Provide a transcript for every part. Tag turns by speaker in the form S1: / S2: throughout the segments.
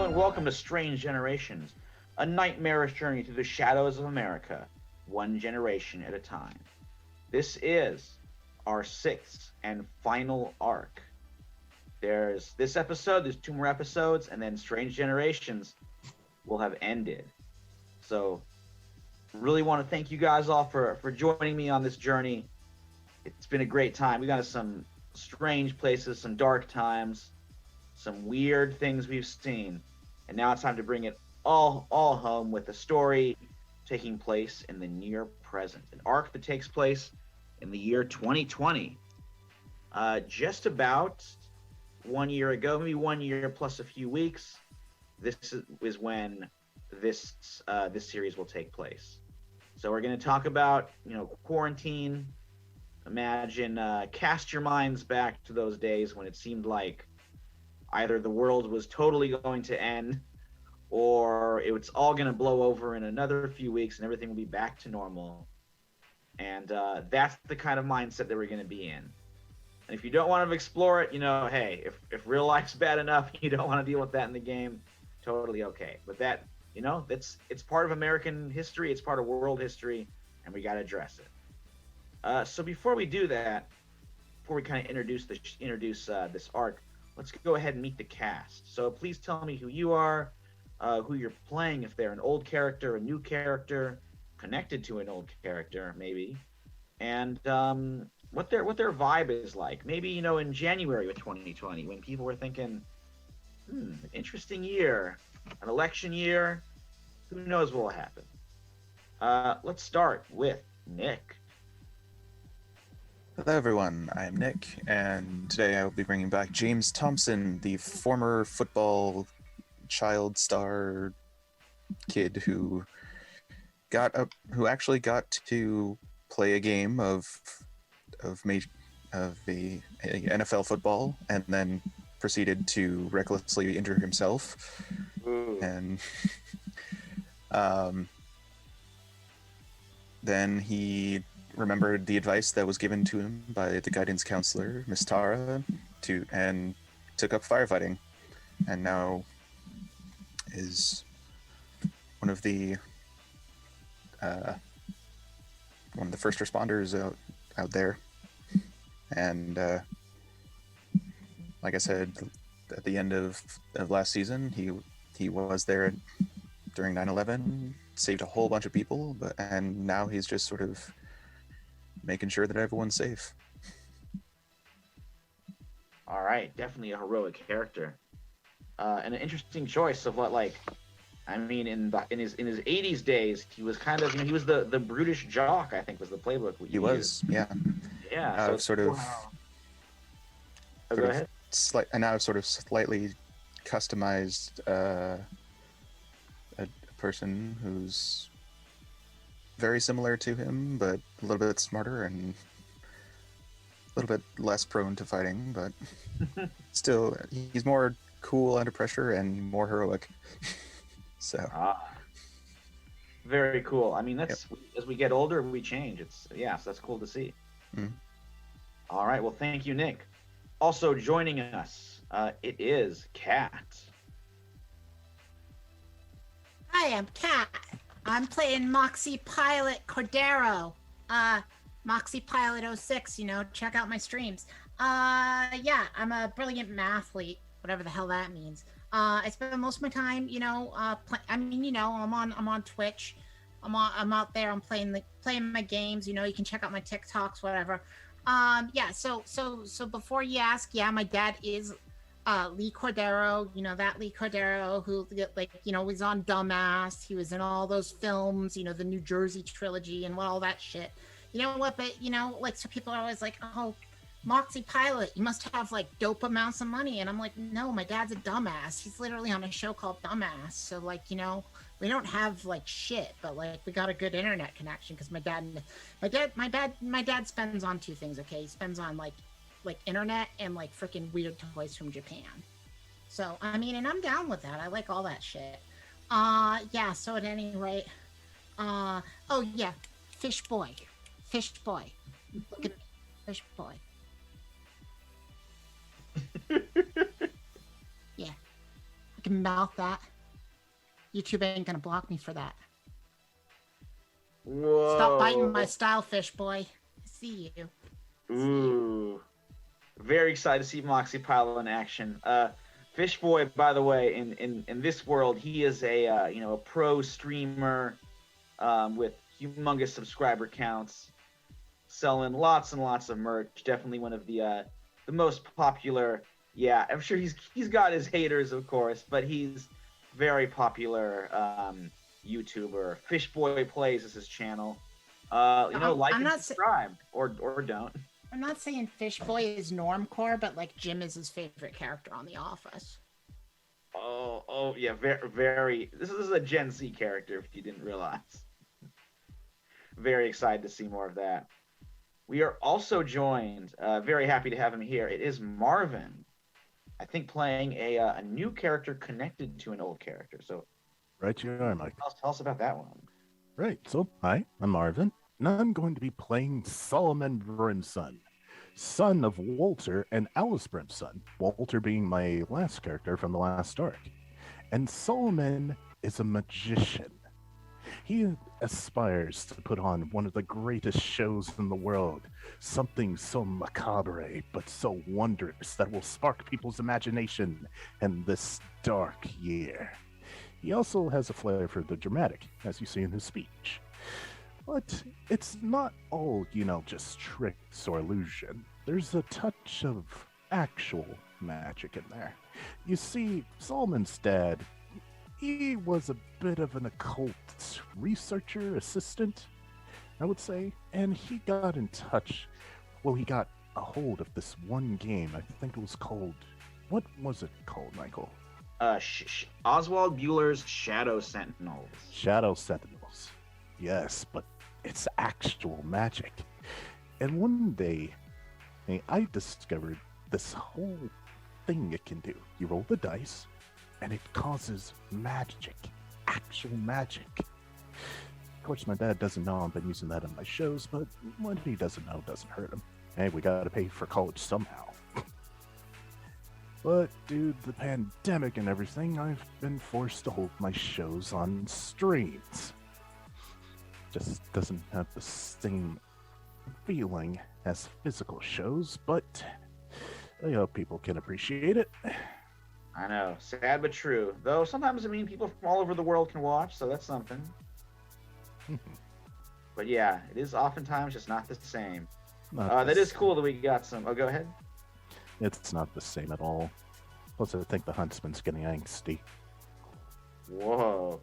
S1: Hello and welcome to Strange Generations, a nightmarish journey through the shadows of America, one generation at a time. This is our sixth and final arc. There's this episode, there's two more episodes, and then Strange Generations will have ended. So, really want to thank you guys all for joining me on this journey. It's been a great time. We got to some strange places, some dark times, some weird things we've seen, and now it's time to bring it all home with a story taking place in the near present, an arc that takes place in the year 2020. Just about 1 year ago, maybe 1 year plus a few weeks, this is when this series will take place. So we're going to talk about quarantine. Imagine, cast your minds back to those days when it seemed like either the world was totally going to end or it's all going to blow over in another few weeks and everything will be back to normal. And that's the kind of mindset that we're going to be in. And if you don't want to explore it, hey, if real life's bad enough, you don't want to deal with that in the game, totally okay. But that, it's part of American history, it's part of world history, and we got to address it. So before we do that, before we kind of introduce this arc, let's go ahead and meet the cast. So please tell me who you are, who you're playing, if they're an old character, a new character, connected to an old character, maybe, and what their vibe is like. Maybe, in January of 2020, when people were thinking, an interesting year, an election year, who knows what will happen. Let's start with Nick.
S2: Hello everyone, I'm Nick, and today I will be bringing back James Thompson, the former football child star kid who actually got to play a game of the NFL football, and then proceeded to recklessly injure himself.
S1: Ooh.
S2: And then he remembered the advice that was given to him by the guidance counselor, Miss Tara, and took up firefighting, and now is one of the first responders out there. And like I said, at the end of last season, he was there during 9/11, saved a whole bunch of people, and now he's just sort of making sure that everyone's safe.
S1: All right, definitely a heroic character, and an interesting choice of what, in his 80s days, he was kind of, he was the brutish jock, I think was the playbook we
S2: He was,
S1: used.
S2: yeah.
S1: Yeah. So
S2: sort of.
S1: Go ahead.
S2: And now I've sort of slightly customized a person who's very similar to him, but a little bit smarter and a little bit less prone to fighting, but still, he's more cool under pressure and more heroic. So.
S1: Very cool. I mean, that's as we get older, we change. So that's cool to see.
S2: Mm.
S1: All right. Well, thank you, Nick. Also joining us, it is Kat.
S3: Hi, I'm Kat. I'm playing Moxie Pilot Cordero. Moxie Pilot 06, check out my streams. I'm a brilliant mathlete, whatever the hell that means. I spend most of my time, I'm on Twitch. I'm out there, I'm playing my games, you can check out my TikToks, whatever. So before you ask, my dad is Lee Cordero, that Lee Cordero who, was on Dumbass. He was in all those films, the New Jersey trilogy and all that shit. You know what? But, so people are always like, oh, Moxie Pilot, you must have, dope amounts of money. And I'm like, no, my dad's a dumbass. He's literally on a show called Dumbass. So, we don't have, shit, but, we got a good internet connection because my dad spends on two things, okay? He spends on, internet and freaking weird toys from Japan. So I mean, and I'm down with that. I like all that shit. So at any rate, Fish Boy. Look at me, Fish Boy. Yeah. You can mouth that. YouTube ain't gonna block me for that.
S1: Whoa.
S3: Stop biting my style, fish boy. I see you.
S1: Ooh. Very excited to see Moxie Pile in action. Fish Boy, by the way, in this world, he is a pro streamer with humongous subscriber counts, selling lots and lots of merch. Definitely one of the most popular. Yeah, I'm sure he's got his haters, of course, but he's very popular YouTuber. Fish Boy Plays is his channel. Like and subscribe, or don't.
S3: I'm not saying Fish Boy is normcore, but like Jim is his favorite character on The Office.
S1: Oh yeah, very, very. This is a Gen Z character, if you didn't realize. Very excited to see more of that. We are also joined, very happy to have him here. It is Marvin, I think, playing a new character connected to an old character. So,
S4: right you are, Mike.
S1: Tell us about that one.
S4: Right. So, hi, I'm Marvin, and I'm going to be playing Solomon Brimson, son of Walter and Alice Brimson. Walter being my last character from the last arc. And Solomon is a magician. He aspires to put on one of the greatest shows in the world, something so macabre but so wondrous that will spark people's imagination in this dark year. He also has a flair for the dramatic, as you see in his speech. But it's not all, just tricks or illusion. There's a touch of actual magic in there. You see, Solomon's dad, he was a bit of an occult researcher, assistant, I would say, and he got in touch. Well, he got a hold of this one game. I think it was called. What was it called, Michael?
S1: Oswald Bueller's Shadow Sentinels.
S4: Shadow Sentinels. Yes, but it's actual magic. And one day, I discovered this whole thing it can do. You roll the dice, and it causes magic. Actual magic. Of course, my dad doesn't know I've been using that on my shows, but what he doesn't know doesn't hurt him. Hey, we gotta pay for college somehow. But due to the pandemic and everything, I've been forced to hold my shows on streams. Just doesn't have the same feeling as physical shows, but I hope people can appreciate it.
S1: I know, sad but true. Though sometimes people from all over the world can watch, so that's something. But yeah, it is oftentimes just not the same. That is cool that we got some. Oh, go ahead.
S4: It's not the same at all. Plus, I think the Huntsman's getting angsty.
S1: Whoa.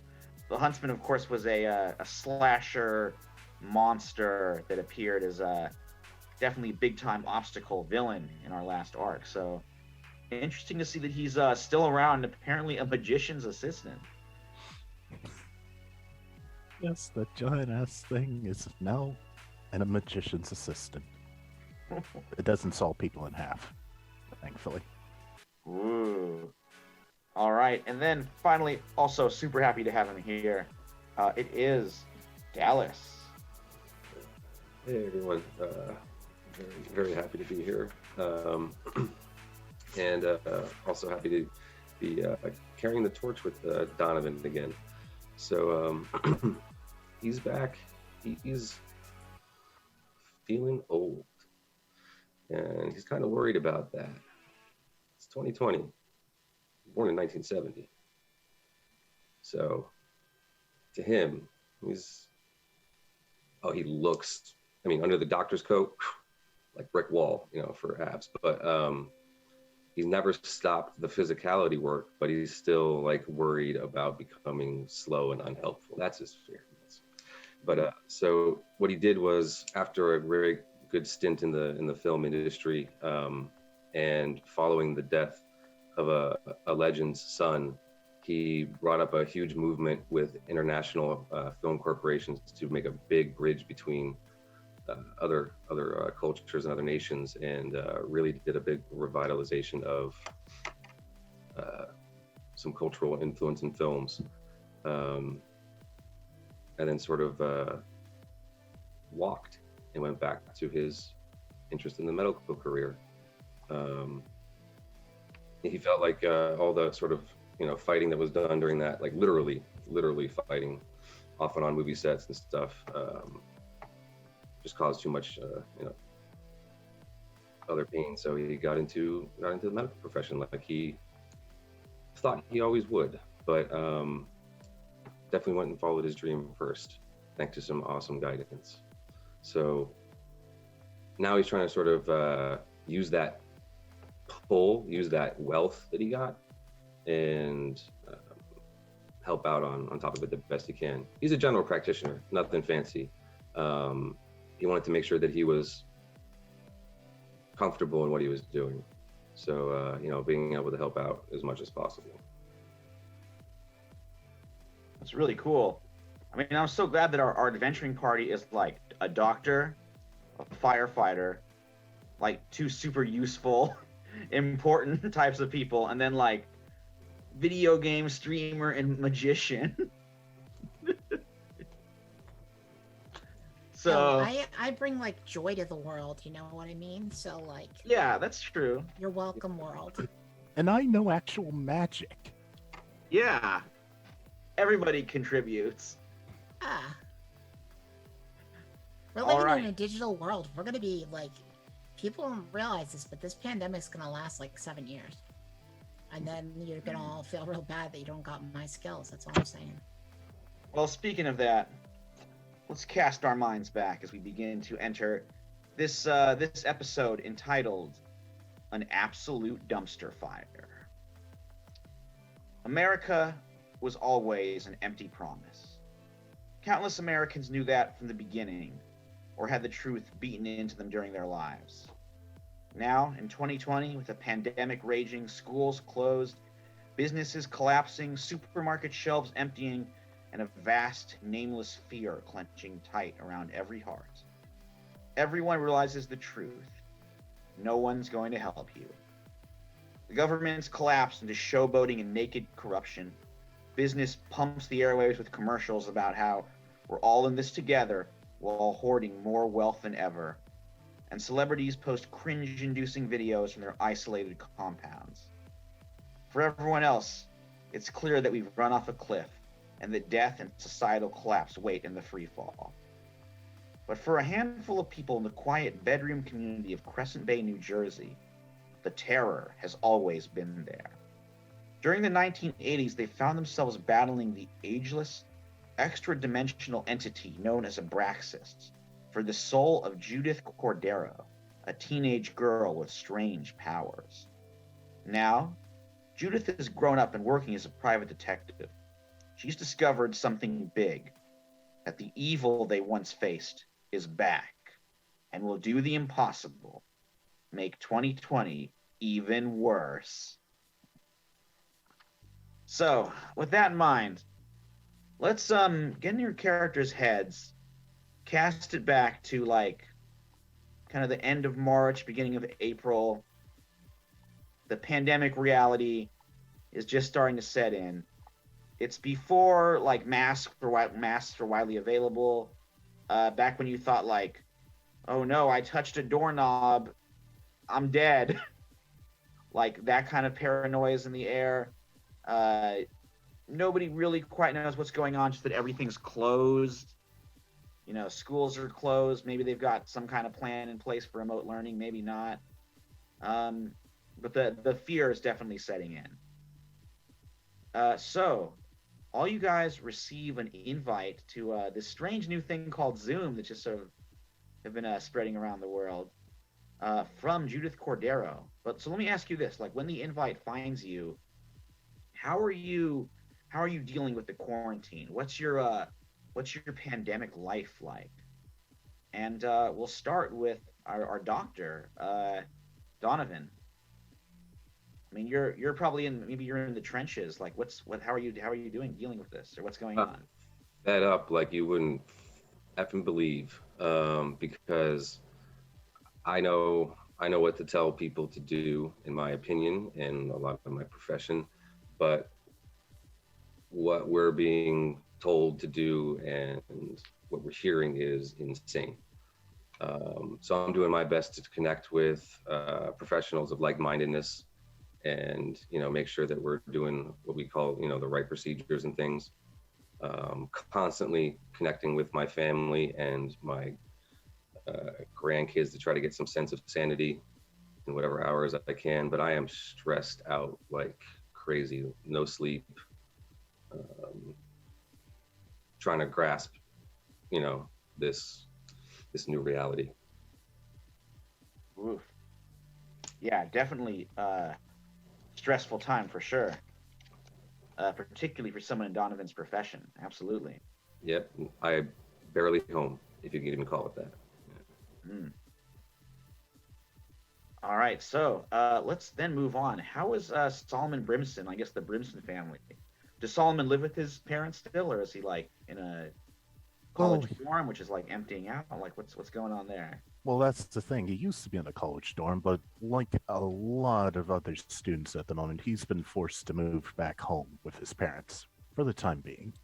S1: The Huntsman, of course, was a slasher monster that appeared as a definitely big-time obstacle villain in our last arc. So, interesting to see that he's still around, apparently a magician's assistant.
S4: Yes, the giant-ass thing is now a magician's assistant. It doesn't saw people in half, thankfully.
S1: Ooh. All right, and then finally, also super happy to have him here. It is Dallas.
S5: Hey everyone, very, very happy to be here, and also happy to be carrying the torch with Donovan again. So he's back. He's feeling old, and he's kind of worried about that. It's 2020, born in 1970. So to him, he looks, under the doctor's coat, like brick wall, for abs, but he's never stopped the physicality work, but he's still worried about becoming slow and unhelpful. That's his fear. But so what he did was, after a very good stint in the film industry, and following the death of a legend's son, he brought up a huge movement with international film corporations to make a big bridge between other cultures and other nations, and really did a big revitalization of some cultural influence in films, and then sort of walked and went back to his interest in the medical career. He felt like all the sort of fighting that was done during that, like literally fighting off and on movie sets and stuff, just caused too much, other pain. So he got into the medical profession like he thought he always would, but definitely went and followed his dream first, thanks to some awesome guidance. So now he's trying to sort of use that wealth that he got, and help out on top of it the best he can. He's a general practitioner, nothing fancy. He wanted to make sure that he was comfortable in what he was doing. So, being able to help out as much as possible.
S1: That's really cool. I mean, I'm so glad that our adventuring party is like a doctor, a firefighter, like two super useful, important types of people, and then like video game streamer and magician. So
S3: I bring like joy to the world, you know what I mean? So like,
S1: yeah, that's true.
S3: you're welcome, world.
S4: And I know actual magic.
S1: Yeah, everybody contributes.
S3: Ah. We're
S1: All
S3: living
S1: right.
S3: in a digital world. We're gonna be like, people don't realize this, but this pandemic's gonna last like 7 years. And then you're gonna all feel real bad that you don't got my skills. That's all I'm saying.
S1: Well, speaking of that, let's cast our minds back as we begin to enter this episode entitled "An Absolute Dumpster Fire." America was always an empty promise. Countless Americans knew that from the beginning, or had the truth beaten into them during their lives. Now, in 2020, with a pandemic raging, schools closed, businesses collapsing, supermarket shelves emptying, and a vast, nameless fear clenching tight around every heart, everyone realizes the truth. No one's going to help you. The government's collapsed into showboating and naked corruption. Business pumps the airwaves with commercials about how we're all in this together while hoarding more wealth than ever. And celebrities post cringe-inducing videos from their isolated compounds. For everyone else, it's clear that we've run off a cliff and that death and societal collapse wait in the free fall. But for a handful of people in the quiet bedroom community of Crescent Bay, New Jersey, the terror has always been there. During the 1980s, they found themselves battling the ageless, extra-dimensional entity known as Abraxas for the soul of Judith Cordero, a teenage girl with strange powers. Now, Judith has grown up and working as a private detective. She's discovered something big, that the evil they once faced is back and will do the impossible, make 2020 even worse. So, with that in mind, let's get in your characters' heads, cast it back to like kind of the end of March, beginning of April. The pandemic reality is just starting to set in. It's before like masks were widely available. Back when you thought like, oh no, I touched a doorknob, I'm dead. Like that kind of paranoia is in the air. Nobody really quite knows what's going on, just that everything's closed. You know, schools are closed. Maybe they've got some kind of plan in place for remote learning, maybe not. But the fear is definitely setting in. So, all you guys receive an invite to this strange new thing called Zoom that just sort of have been spreading around the world from Judith Cordero. But so let me ask you this: like, when the invite finds you, how are you dealing with the quarantine? What's your pandemic life like? And we'll start with our doctor, Donovan. I mean, you're probably maybe you're in the trenches. Like, how are you dealing with this, or what's going on?
S5: That up like you wouldn't effing believe, because I know what to tell people to do, in my opinion, and a lot of my profession, but what we're being told to do and what we're hearing is insane. So I'm doing my best to connect with professionals of like-mindedness and make sure that we're doing what we call the right procedures and things. Constantly connecting with my family and my grandkids to try to get some sense of sanity in whatever hours I can. But I am stressed out like crazy, no sleep, trying to grasp this new reality.
S1: Oof. Yeah, definitely stressful time for sure. Particularly for someone in Donovan's profession. Absolutely.
S5: Yep, I barely home, if you can even call it that.
S1: Mm. All right, so let's then move on. How is Solomon Brimson? I guess the Brimson family. Does Solomon live with his parents still, or is he like in a college dorm, which is like emptying out? Like, what's going on there?
S4: Well, that's the thing. He used to be in a college dorm, but like a lot of other students at the moment, he's been forced to move back home with his parents for the time being,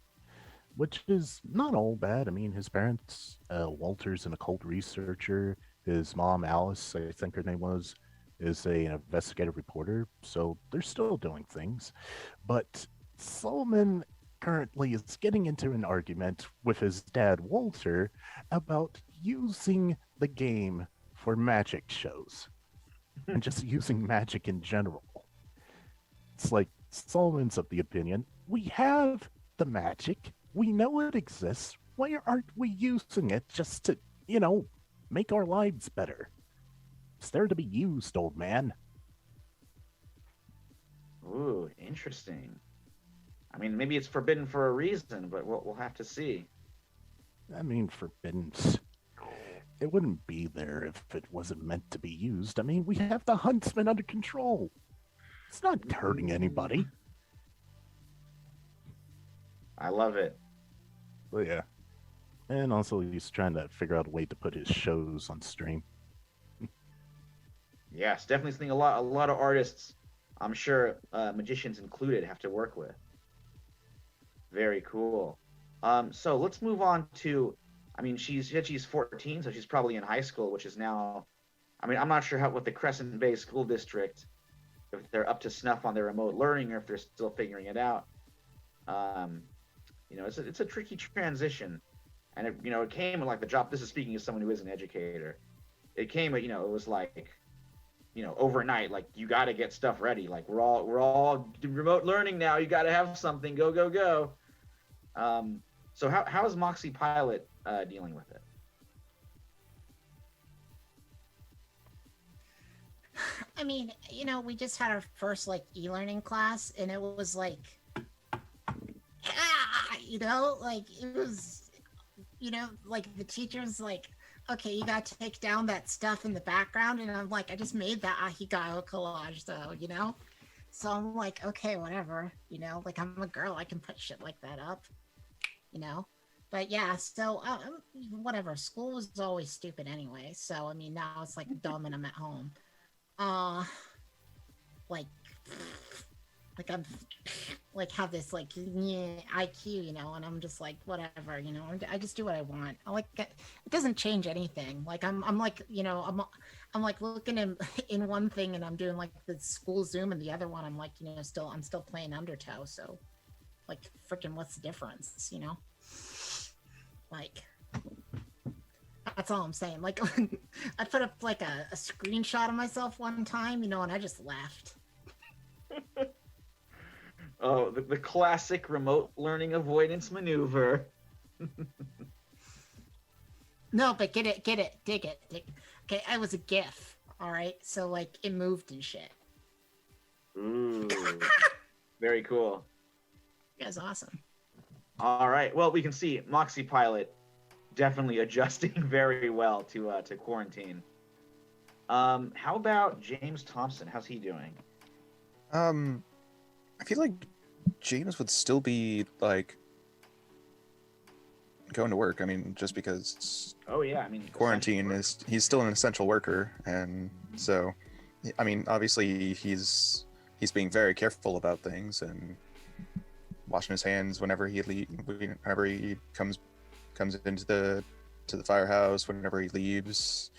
S4: which is not all bad. I mean, his parents, Walter's an occult researcher. His mom, Alice, I think her name was, is an investigative reporter. So they're still doing things. But Solomon currently is getting into an argument with his dad, Walter, about using the game for magic shows and just using magic in general. It's like Solomon's of the opinion we have the magic, we know it exists. Why aren't we using it just to, make our lives better? It's there to be used, old man.
S1: Ooh, interesting. I mean, maybe it's forbidden for a reason, but we'll have to see.
S4: I mean, forbidden. It wouldn't be there if it wasn't meant to be used. I mean, we have the huntsman under control. It's not hurting anybody.
S1: I love it.
S4: But yeah. And also, he's trying to figure out a way to put his shows on stream.
S1: Yes, definitely something a lot of artists, I'm sure magicians included, have to work with. Very cool. So let's move on to, I mean, she's 14, so she's probably in high school, which is now, I mean, I'm not sure what the Crescent Bay School District, if they're up to snuff on their remote learning or if they're still figuring it out. It's a tricky transition, and it came like the job. This is speaking as someone who is an educator. It came, it was like, overnight. Like, you got to get stuff ready. Like, we're all remote learning now. You got to have something. Go go go. So how is Moxie Pilot dealing with it?
S3: I mean, we just had our first e-learning class, and it was like, it was, the teacher's like, okay, you got to take down that stuff in the background, and I'm like, I just made that Ahigao collage, though, So I'm like, okay, whatever, I'm a girl, I can put shit like that up, But yeah, so whatever. School was always stupid anyway. So I mean, now it's like dumb, and I'm at home. I'm have this IQ, and I'm just like whatever, I just do what I want. It doesn't change anything. I'm looking in one thing, and I'm doing the school Zoom, and the other one I'm I'm still playing Undertow. So freaking what's the difference, that's all I'm saying. I put up a screenshot of myself one time, and I just laughed.
S1: Oh, the classic remote learning avoidance maneuver.
S3: No, but dig it. Okay, I was a GIF, all right? So, it moved and shit.
S1: Ooh. Very cool.
S3: You guys awesome.
S1: All right. Well, we can see Moxie Pilot definitely adjusting very well to quarantine. How about James Thompson? How's he doing?
S2: I feel like James would still be going to work. I mean, just because.
S1: Oh yeah, I mean
S2: quarantine is he's still an essential worker, and so, I mean, obviously he's being very careful about things and washing his hands whenever he comes into the firehouse, whenever he leaves,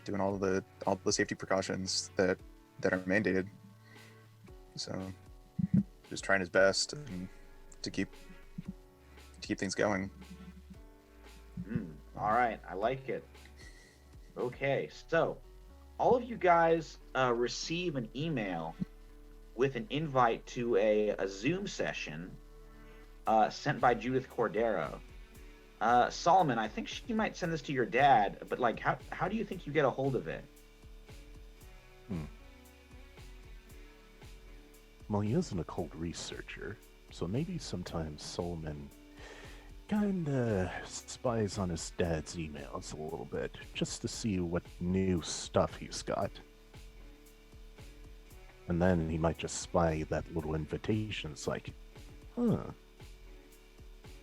S2: doing all the safety precautions that that are mandated. So just trying his best and to keep things going.
S1: All right, I like it. Okay, so all of you guys receive an email with an invite to a Zoom session sent by Judith Cordero. Solomon, I think she might send this to your dad, but like, how do you think you get a hold of it?
S4: Well, he is an occult researcher, so maybe sometimes Solomon kinda spies on his dad's emails a little bit, just to see what new stuff he's got. And then he might just spy that little invitation. It's like,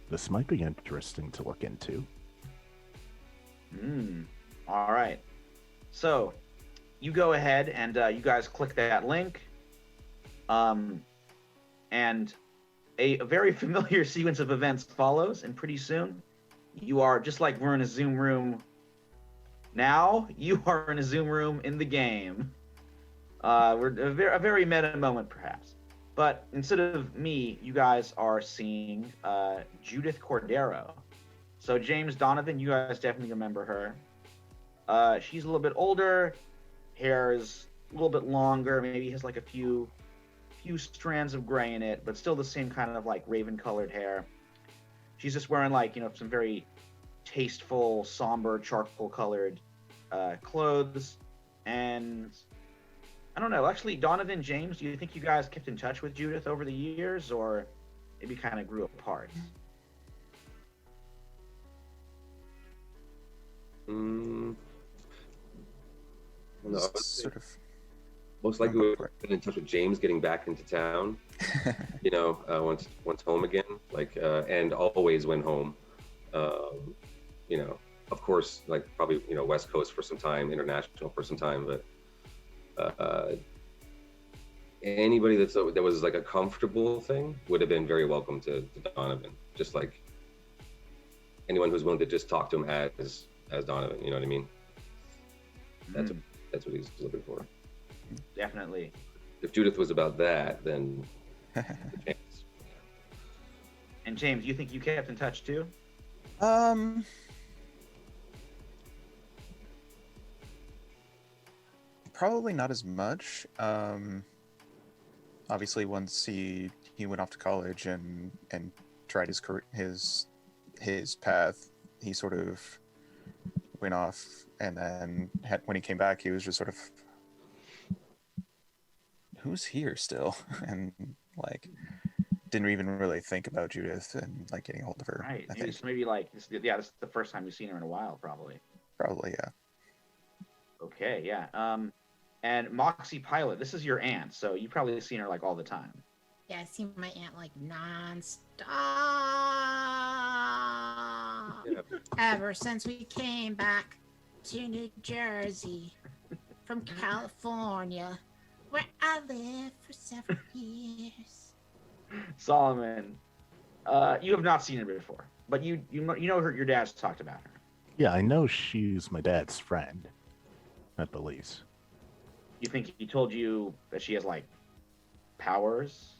S4: this might be interesting to look into.
S1: All right. So you go ahead and you guys click that link. And a very familiar sequence of events follows, and pretty soon you are, just like we're in a Zoom room now, you are in a Zoom room in the game. We're a very meta moment, perhaps. But instead of me, you guys are seeing Judith Cordero. So James Donovan, you guys definitely remember her. She's a little bit older, hair is a little bit longer, maybe has like a few strands of gray in it, but still the same kind of like raven colored hair. She's just wearing like, some very tasteful, somber, charcoal colored clothes. And I don't know, actually, Donovan, James, do you think you guys kept in touch with Judith over the years, or maybe kind of grew apart?
S5: No,
S2: Sort of.
S5: most likely we've been in touch with James getting back into town. Once home again, and always when home. Of course, like probably West Coast for some time, international for some time, but anybody that was like a comfortable thing would have been very welcome to Donovan. Just like anyone who's willing to just talk to him as Donovan, you know what I mean? That's what he's looking for.
S1: Definitely.
S5: If Judith was about that, then James.
S1: And James, you think you kept in touch too?
S2: Probably not as much. Obviously, once he went off to college and tried his career, his path, he sort of went off, and then when he came back, he was just sort of, who's here still? And like didn't even really think about Judith and like getting a hold of her.
S1: Right.
S2: I think.
S1: Maybe like this is the first time you've seen her in a while, probably.
S2: Probably, yeah.
S1: Okay, yeah. And Moxie Pilot, this is your aunt, so you probably seen her like all the time.
S3: Yeah, I see my aunt like non-stop.
S5: Yeah.
S3: Ever since we came back to New Jersey from California, where I lived for several years.
S1: Solomon, you have not seen her before, but you know her. Your dad's talked about her.
S4: Yeah, I know she's my dad's friend, at the least.
S1: You think he told you that she has like powers?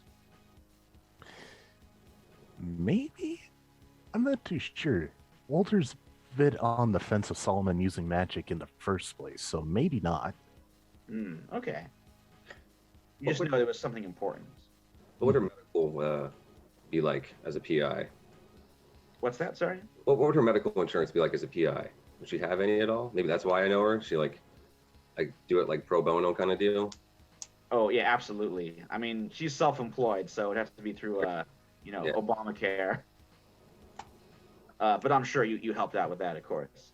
S4: Maybe? I'm not too sure. Walter's a bit on the fence of Solomon using magic in the first place, so maybe not.
S1: Okay. You just know there was something important.
S5: What would her medical be like as a PI?
S1: What's that? Sorry?
S5: What would her medical insurance be like as a PI? Would she have any at all? Maybe that's why I know her. She like do it like pro bono kind of deal.
S1: Oh yeah, absolutely. I mean, she's self-employed, so it has to be through Obamacare. But I'm sure you helped out with that, of course.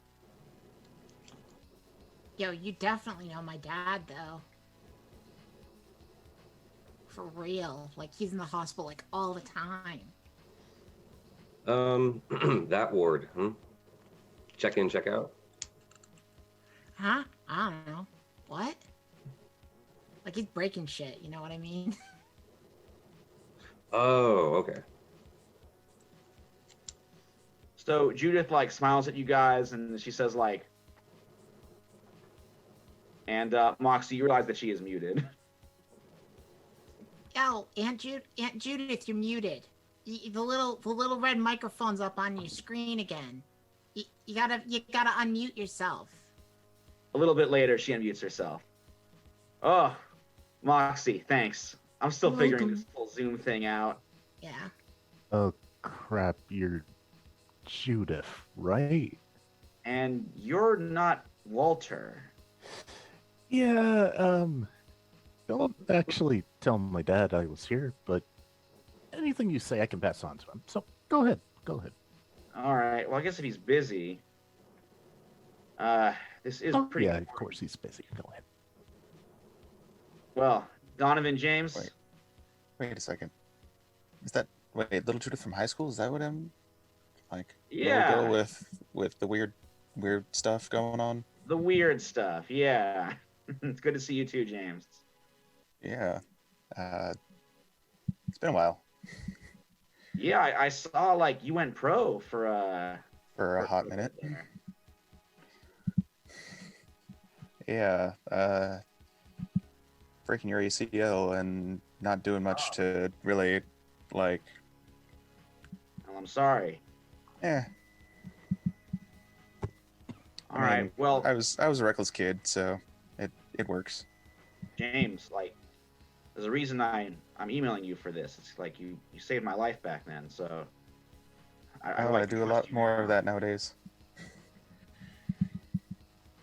S3: Yo, you definitely know my dad, though. For real. Like, he's in the hospital, like, all the time.
S5: That ward, Check in, check out?
S3: Huh? I don't know. What? Like, he's breaking shit, you know what I mean?
S5: Oh, okay.
S1: So Judith, like, smiles at you guys, and she says, like, And Moxie, you realize that she is muted.
S3: Oh, Aunt Judith, you're muted. The little red microphone's up on your screen again. You gotta unmute yourself.
S1: A little bit later, she unmutes herself. Oh, Moxie, thanks. I'm still
S3: You're
S1: figuring
S3: welcome.
S1: this whole Zoom thing out.
S3: Yeah.
S4: Oh crap, you're Judith, right?
S1: And you're not Walter.
S4: Yeah, don't actually tell my dad I was here, but anything you say I can pass on to him. So go ahead.
S1: All right. Well, I guess if he's busy, this is
S4: Oh,
S1: pretty.
S4: yeah, of course he's busy. Go ahead.
S1: Well, Donovan James.
S2: Wait a second. Is that Little Judith from high school? Is that what I'm like?
S1: Yeah.
S2: Little girl with the weird stuff going on.
S1: The weird stuff. Yeah. It's good to see you too, James.
S2: Yeah. It's been a while.
S1: Yeah, I saw like you went pro for
S2: For a hot minute.
S1: there.
S2: Yeah. Breaking your ACL and not doing much to really like.
S1: Well, I'm sorry.
S2: Yeah.
S1: All right. Well,
S2: I was a reckless kid, so it works.
S1: James, like, there's a reason I'm emailing you for this. It's like you saved my life back then, so.
S2: I do a lot more of that nowadays.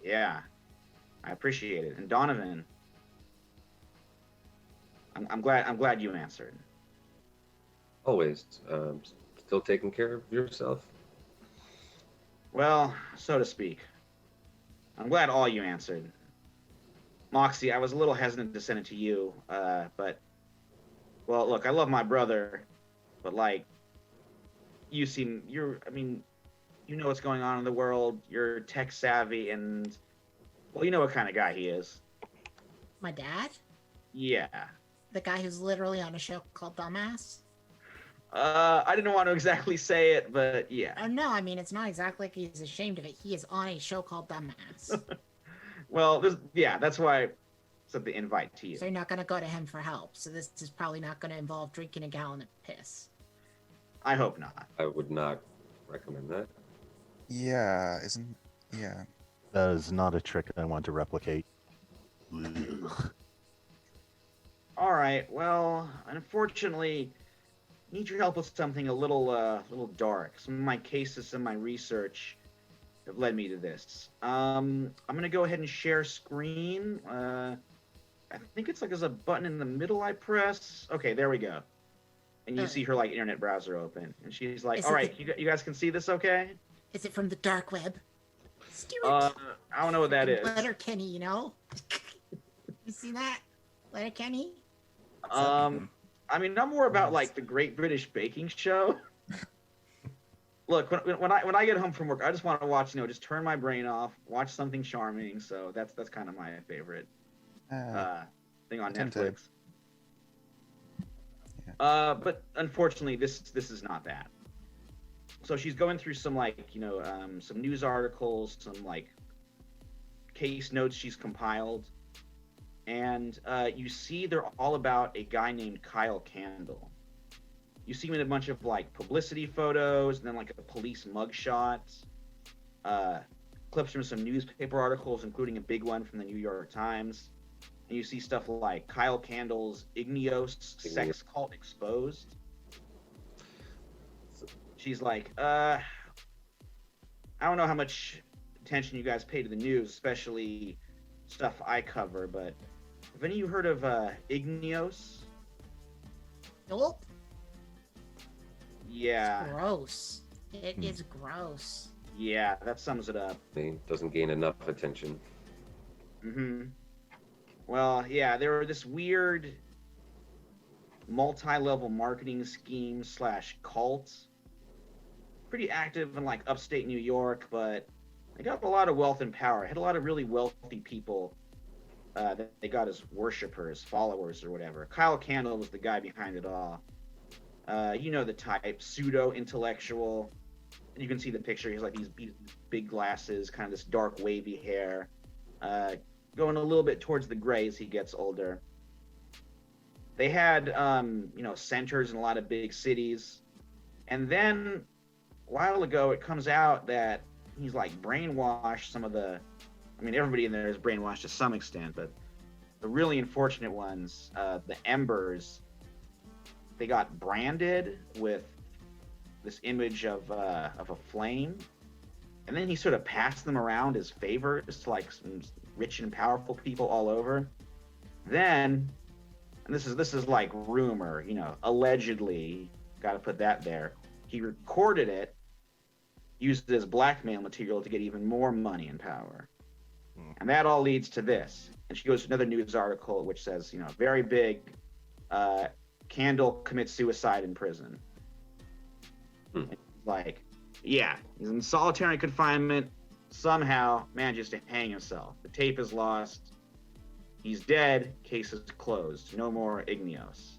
S1: Yeah, I appreciate it. And Donovan, I'm glad you answered.
S5: Always. Still taking care of yourself?
S1: Well, so to speak. I'm glad all you answered. Moxie, I was a little hesitant to send it to you, but, well, look, I love my brother, but, like, you know what's going on in the world, you're tech savvy, and, well, you know what kind of guy he is.
S3: My dad?
S1: Yeah.
S3: The guy who's literally on a show called Dumbass?
S1: I didn't want to exactly say it, but yeah.
S3: Oh, no, I mean, it's not exactly like he's ashamed of it. He is on a show called Dumbass.
S1: Well, that's why I sent the invite to you.
S3: So you're not going to go to him for help. So this is probably not going to involve drinking a gallon of piss.
S1: I hope not.
S5: I would not recommend that.
S2: Yeah,
S4: That is not a trick I want to replicate. Ugh.
S1: All right. Well, unfortunately, I need your help with something a little dark. Some of my cases and my research have led me to this. I'm gonna go ahead and share screen. I think it's like there's a button in the middle I press. Okay, there we go. And you see her like internet browser open, and she's like, "All right, you guys can see this, okay?"
S3: Is it from the dark web? Stuart.
S1: I don't know what that is.
S3: Letterkenny, you know? You see that? Letterkenny?
S1: I mean, I'm more about like the Great British Baking Show. Look, when I get home from work, I just want to watch, just turn my brain off, watch something charming. So that's kind of my favorite thing on Netflix.
S2: Yeah.
S1: But unfortunately, this is not that. So she's going through some some news articles, some like case notes she's compiled, and you see they're all about a guy named Kyle Candle. You see him in a bunch of like publicity photos, and then like a police mugshot, clips from some newspaper articles, including a big one from the New York Times. And you see stuff like Kyle Candle's Igneos sex cult exposed. She's like, I don't know how much attention you guys pay to the news, especially stuff I cover, but have any of you heard of Igneos?
S3: Nope.
S1: Yeah.
S3: It's gross. It is gross.
S1: Yeah, that sums it up.
S5: I mean, doesn't gain enough attention.
S1: Mm-hmm. Well, yeah, they were this weird multi-level marketing scheme / cult. Pretty active in like upstate New York, but they got a lot of wealth and power. Had a lot of really wealthy people that they got as worshipers, followers, or whatever. Kyle Candle was the guy behind it all. You know the type, pseudo-intellectual. You can see the picture. He's like these big glasses, kind of this dark wavy hair. going a little bit towards the gray as he gets older. They had, centers in a lot of big cities. And then a while ago, it comes out that he's like brainwashed some of everybody in there is brainwashed to some extent, but the really unfortunate ones, the Embers, they got branded with this image of a flame. And then he sort of passed them around as favors to like some rich and powerful people all over. Then, and this is like rumor, allegedly, got to put that there. He recorded it, used it as blackmail material to get even more money and power. And that all leads to this. And she goes to another news article which says, very big, Candle commits suicide in prison. Like, yeah, he's in solitary confinement, somehow manages to hang himself. The tape is lost. He's dead. Case is closed. No more Igneos.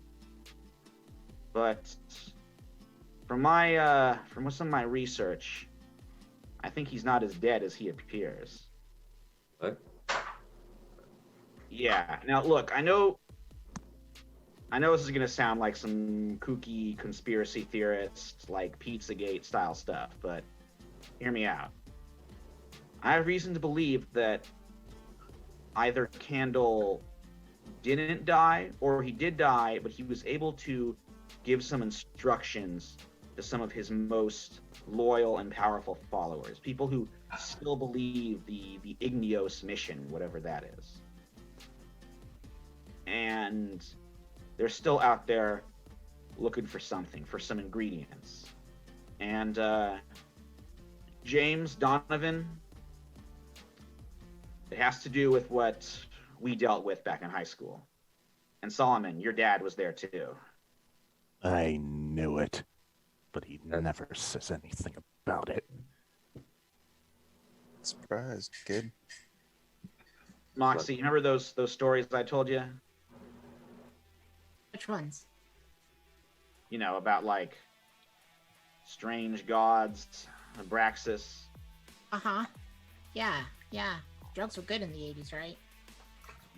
S1: But from some of my research, I think he's not as dead as he appears.
S5: What?
S1: Yeah. Now, look, I know this is going to sound like some kooky conspiracy theorist, like Pizzagate style stuff, but hear me out. I have reason to believe that either Candle didn't die, or he did die, but he was able to give some instructions to some of his most loyal and powerful followers, people who still believe the Igneos mission, whatever that is. And they're still out there looking for something, for some ingredients. And James Donovan, it has to do with what we dealt with back in high school. And Solomon, your dad was there too.
S4: I knew it, but he never says anything about it.
S2: Surprised, kid.
S1: Moxie, you remember those stories I told you?
S3: Which ones?
S1: About like strange gods, Abraxas.
S3: Uh-huh. Yeah. Drugs were good in the 80s, right?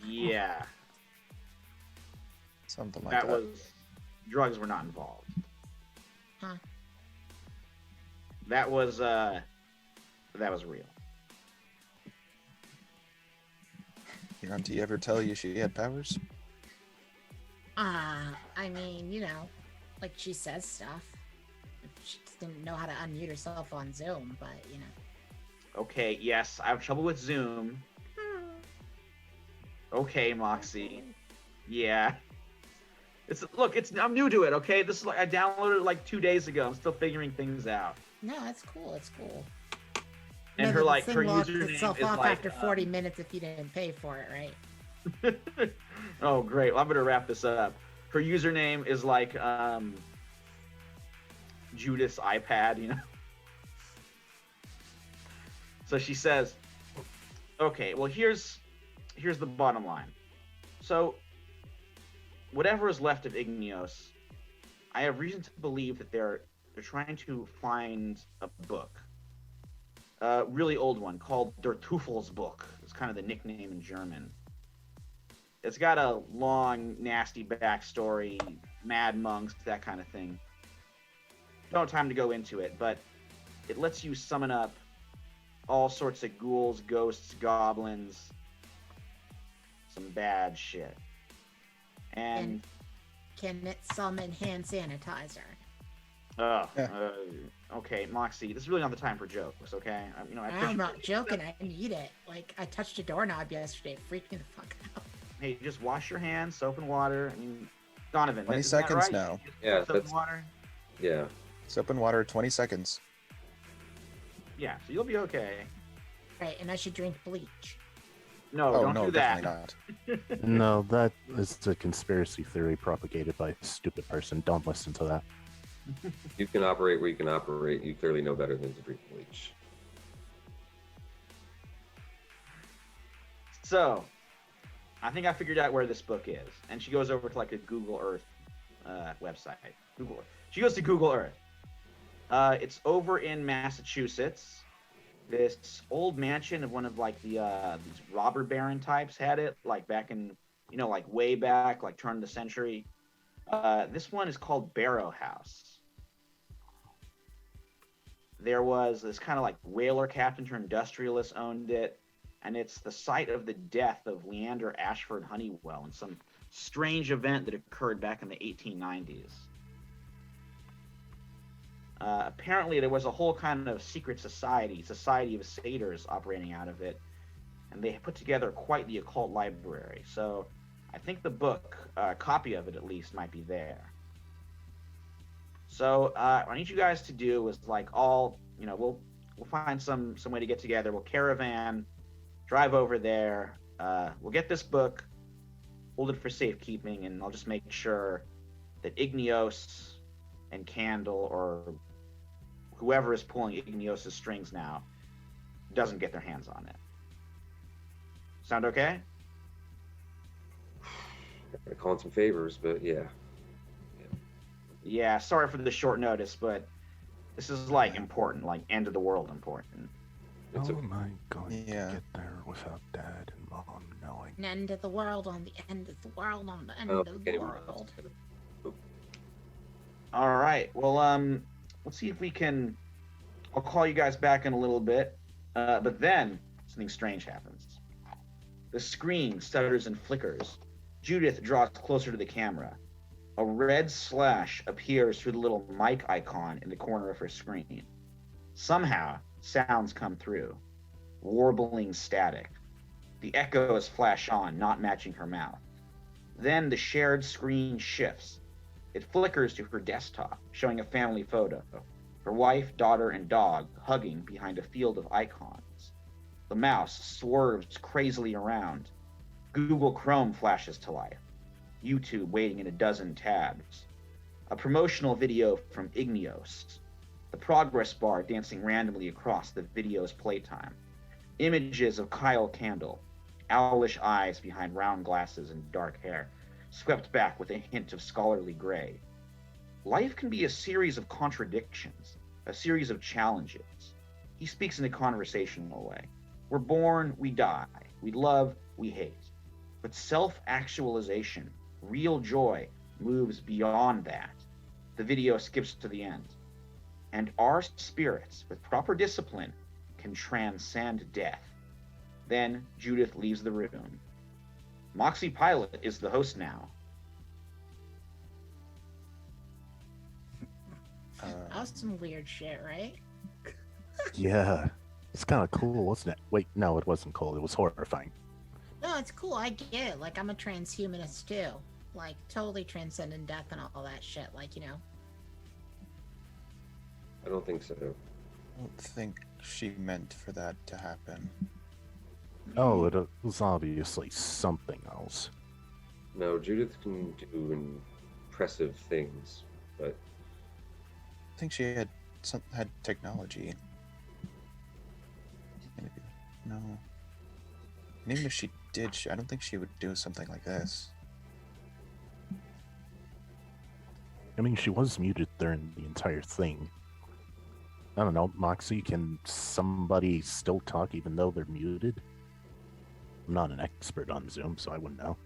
S1: Yeah.
S2: Something like that.
S1: Drugs were not involved.
S3: Huh.
S1: That was real.
S2: Your auntie ever tell you she had powers?
S3: I mean, like she says stuff. She just didn't know how to unmute herself on Zoom, but
S1: Okay, yes, I have trouble with Zoom. Okay, Moxie. Yeah. I'm new to it, okay? This is I downloaded it like 2 days ago. I'm still figuring things out.
S3: No, that's cool. It's cool.
S1: And her username
S3: itself
S1: is
S3: off
S1: like
S3: after 40 minutes if you didn't pay for it, right?
S1: Oh, great. Well, I'm going to wrap this up. Her username is like Judas iPad, So she says, okay, well, here's the bottom line. So whatever is left of Igneos, I have reason to believe that they're trying to find a book. A really old one called Der Teufels Book. It's kind of the nickname in German. It's got a long, nasty backstory, mad monks, that kind of thing. Don't have time to go into it, but it lets you summon up all sorts of ghouls, ghosts, goblins, some bad shit. And
S3: can it summon hand sanitizer?
S1: Okay, Moxie, this is really not the time for jokes, okay?
S3: I'm not joking. I need it. Like, I touched a doorknob yesterday. It freaked me the fuck out.
S1: Hey, just wash your hands, soap and water. Donovan,
S2: 20
S1: is that
S2: seconds
S1: right?
S2: now.
S5: Yeah,
S1: soap and water.
S5: Yeah.
S2: Soap and water, 20 seconds.
S1: Yeah, so you'll be okay.
S3: Right, and I should drink bleach.
S1: No, don't do that.
S2: Definitely not.
S4: No, that is a conspiracy theory propagated by a stupid person. Don't listen to that.
S5: You can operate where you can operate. You clearly know better than to drink bleach.
S1: So, I think I figured out where this book is. And she goes over to like a Google Earth website. She goes to Google Earth. It's over in Massachusetts. this old mansion of one of like these robber baron types had it, like back in, like way back, like turn of the century. This one is called Barrow House. There was this kind of like whaler captain turned industrialist owned it, and it's the site of the death of Leander Ashford Honeywell in some strange event that occurred back in the 1890s. Apparently, there was a whole kind of secret society of satyrs operating out of it, and they put together quite the occult library. So I think the book, a copy of it at least, might be there. So what I need you guys to do is like we'll find some way to get together. We'll caravan, drive over there. We'll get this book, hold it for safekeeping, and I'll just make sure that Igneos and Candle or whoever is pulling Igneos' strings now doesn't get their hands on it. Sound okay?
S5: I call in some favors, but yeah.
S1: Yeah, sorry for the short notice, but this is like important, like end of the world important.
S5: It's
S4: How am I going
S2: Yeah.
S4: to get there without Dad and Mom knowing?
S3: An end of the world on the end of the world on the end
S5: Oh,
S3: of the
S5: anyone else?
S3: world.
S1: All right. Well, let's see if we can. I'll call you guys back in a little bit, but then something strange happens. The screen stutters and flickers. Judith draws closer to the camera. A red slash appears through the little mic icon in the corner of her screen. Somehow, sounds come through. Warbling static. The echoes flash on, not matching her mouth. Then the shared screen shifts. It flickers to her desktop, showing a family photo. Her wife, daughter, and dog hugging behind a field of icons. The mouse swerves crazily around. Google Chrome flashes to life. YouTube waiting in a dozen tabs. A promotional video from Igneos. The progress bar dancing randomly across the video's playtime. Images of Kyle Candle. Owlish eyes behind round glasses and dark hair, swept back with a hint of scholarly gray. Life can be a series of contradictions, a series of challenges. He speaks in a conversational way. We're born, we die. We love, we hate. But self-actualization, real joy, moves beyond that. The video skips to the end. And our spirits, with proper discipline, can transcend death. Then Judith leaves the room. Moxie Pilot is the host now.
S3: That was some weird shit, right?
S4: Yeah, it's kind of cool, wasn't it? Wait, no, it wasn't cool. It was horrifying.
S3: No, it's cool. I get it. Like, I'm a transhumanist too. Like, totally transcending death and all that shit. Like,
S5: I don't think so.
S2: I don't think she meant for that to happen.
S4: Oh, it was obviously something else.
S5: No, Judith can do impressive things, but
S2: I think she had technology. No. And even if she did, I don't think she would do something like this.
S4: I mean, she was muted during the entire thing. I don't know, Moxie, can somebody still talk even though they're muted? I'm not an expert on Zoom, so I wouldn't know.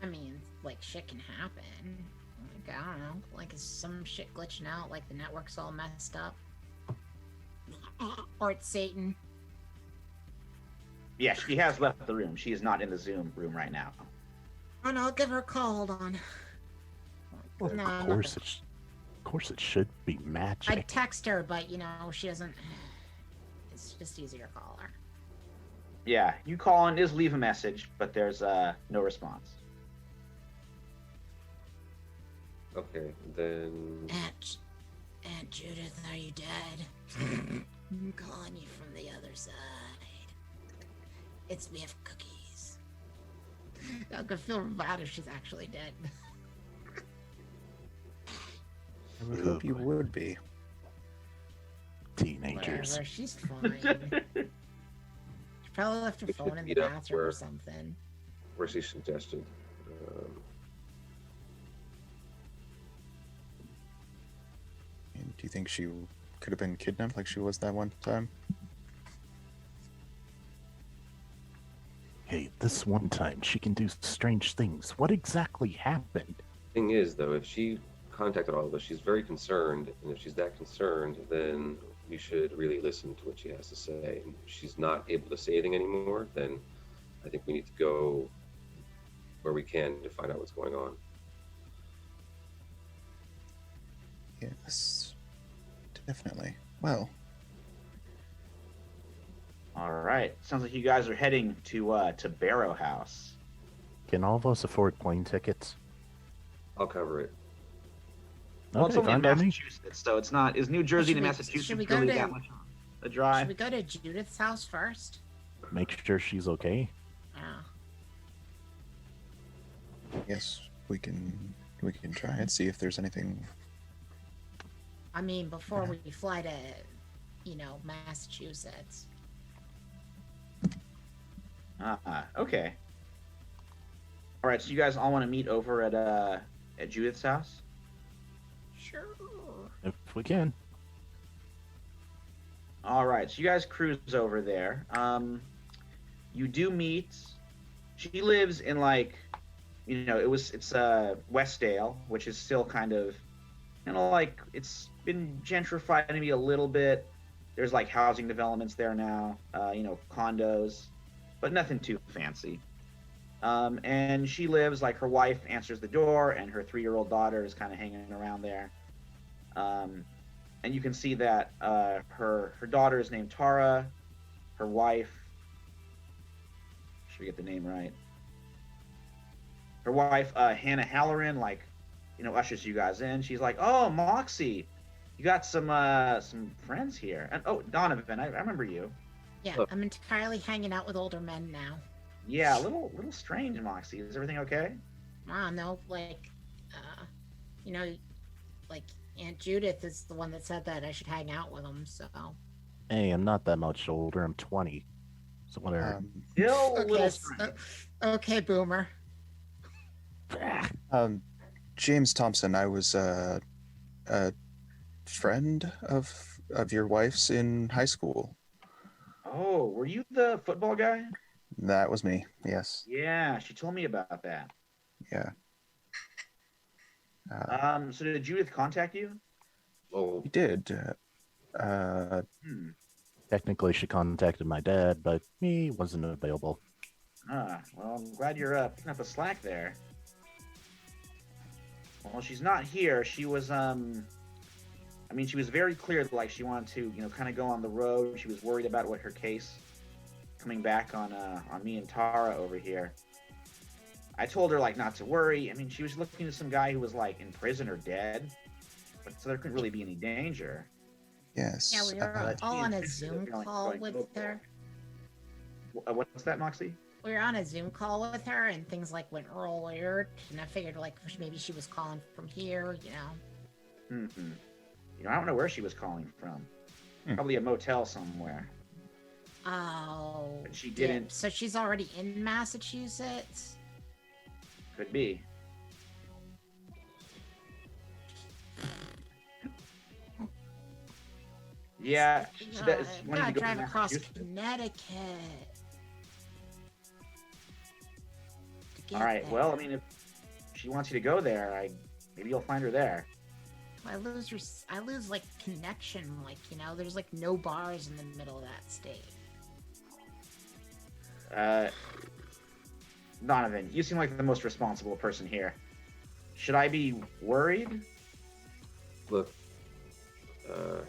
S3: I mean, like, shit can happen. Like, I don't know. Like, is some shit glitching out? Like, the network's all messed up? Or it's Satan?
S1: Yeah, she has left the room. She is not in the Zoom room right now.
S3: Oh no, I'll give her a call. Hold on.
S4: Well,
S3: No,
S4: of course it should be magic.
S3: I'd text her, but, she doesn't... It's just easier to call her.
S1: Yeah, you call and just leave a message, but there's no response.
S5: okay, then
S3: Aunt Judith, are you dead? I'm calling you from the other side. It's me of cookies. I could feel bad if she's actually dead.
S2: I would hope you would be.
S4: Teenagers.
S3: Whatever, she's fine. She probably left her
S5: We
S3: phone
S5: should
S3: in the
S5: meet up
S3: bathroom or
S5: where-
S3: something.
S5: where she suggested.
S2: And do you think she could have been kidnapped like she was that one time?
S4: Okay, this one time she can do strange things. What exactly happened?
S5: Thing is, though, if she contacted all of us, she's very concerned, and if she's that concerned, then we should really listen to what she has to say. And if she's not able to say anything anymore, then I think we need to go where we can to find out what's going on.
S2: Yes, definitely. Well,
S1: All right. Sounds like you guys are heading to Barrow House.
S4: Can all of us afford plane tickets?
S5: I'll cover it.
S1: Well, it's
S4: Okay,
S1: only in
S4: fine by me.
S1: Massachusetts, so it's not. Is New Jersey to
S3: Should we-
S1: Massachusetts
S3: should we go
S1: really
S3: to-
S1: that much a
S3: Should
S1: drive?
S3: we go to Judith's house first?
S4: Make sure she's okay.
S3: Yeah.
S2: yes, we can try and see if there's anything.
S3: I mean, before we fly to, Massachusetts.
S1: Okay. All right. So you guys all want to meet over at Judith's house?
S3: Sure.
S4: If we can.
S1: All right. So you guys cruise over there. You do meet. She lives in it's Westdale, which is still kind of, it's been gentrified maybe a little bit. There's like housing developments there now, condos, but nothing too fancy. And she lives, like, her wife answers the door, and her 3-year-old daughter is kind of hanging around there. And you can see that her daughter is named Tara. Her wife, should we get the name right? Her wife, Hannah Halloran, ushers you guys in. She's like, "Oh, Moxie, you got some friends here." And oh, Donovan, I remember you.
S3: Yeah,
S5: Look.
S3: I'm entirely hanging out with older men now.
S1: Yeah, a little strange, Moxie. Is everything okay?
S3: I don't know, Aunt Judith is the one that said that I should hang out with them, so.
S4: Hey, I'm not that much older. I'm 20. So whatever.
S1: Still a little
S3: Okay,
S1: strange.
S3: okay, boomer.
S2: James Thompson, I was a friend of your wife's in high school.
S1: Oh, were you the football guy?
S2: That was me. Yes.
S1: Yeah, she told me about that.
S2: Yeah.
S1: So did Judith contact you?
S5: Oh,
S2: We did.
S4: Technically, she contacted my dad, but he wasn't available.
S1: Well, I'm glad you're picking up the slack there. Well, she's not here. She was, she was very clear that, she wanted to, kind of go on the road. She was worried about her case coming back on me and Tara over here. I told her, not to worry. She was looking at some guy who was, in prison or dead, but so there couldn't really be any danger.
S2: Yes.
S3: Yeah, we were
S2: uh,
S3: all on a
S1: she's
S3: Zoom
S1: going
S3: call
S1: to
S3: with
S1: go for
S3: her.
S1: What's that, Moxie?
S3: We were on a Zoom call with her, and things went real weird. And I figured maybe she was calling from here,
S1: Mm-hmm. I don't know where she was calling from. Probably a motel somewhere.
S3: Oh.
S1: But she
S3: yeah.
S1: didn't.
S3: So she's already in Massachusetts.
S1: Could be. Yeah. So that, she wanted
S3: Gotta
S1: to go to
S3: drive across
S1: Massachusetts.
S3: Connecticut. to get
S1: All right.
S3: there.
S1: Well, if she wants you to go there, maybe you'll find her there.
S3: I lose connection. There's no bars in the middle of that state.
S1: Donovan, you seem like the most responsible person here. Should I be worried?
S5: look, Hannah,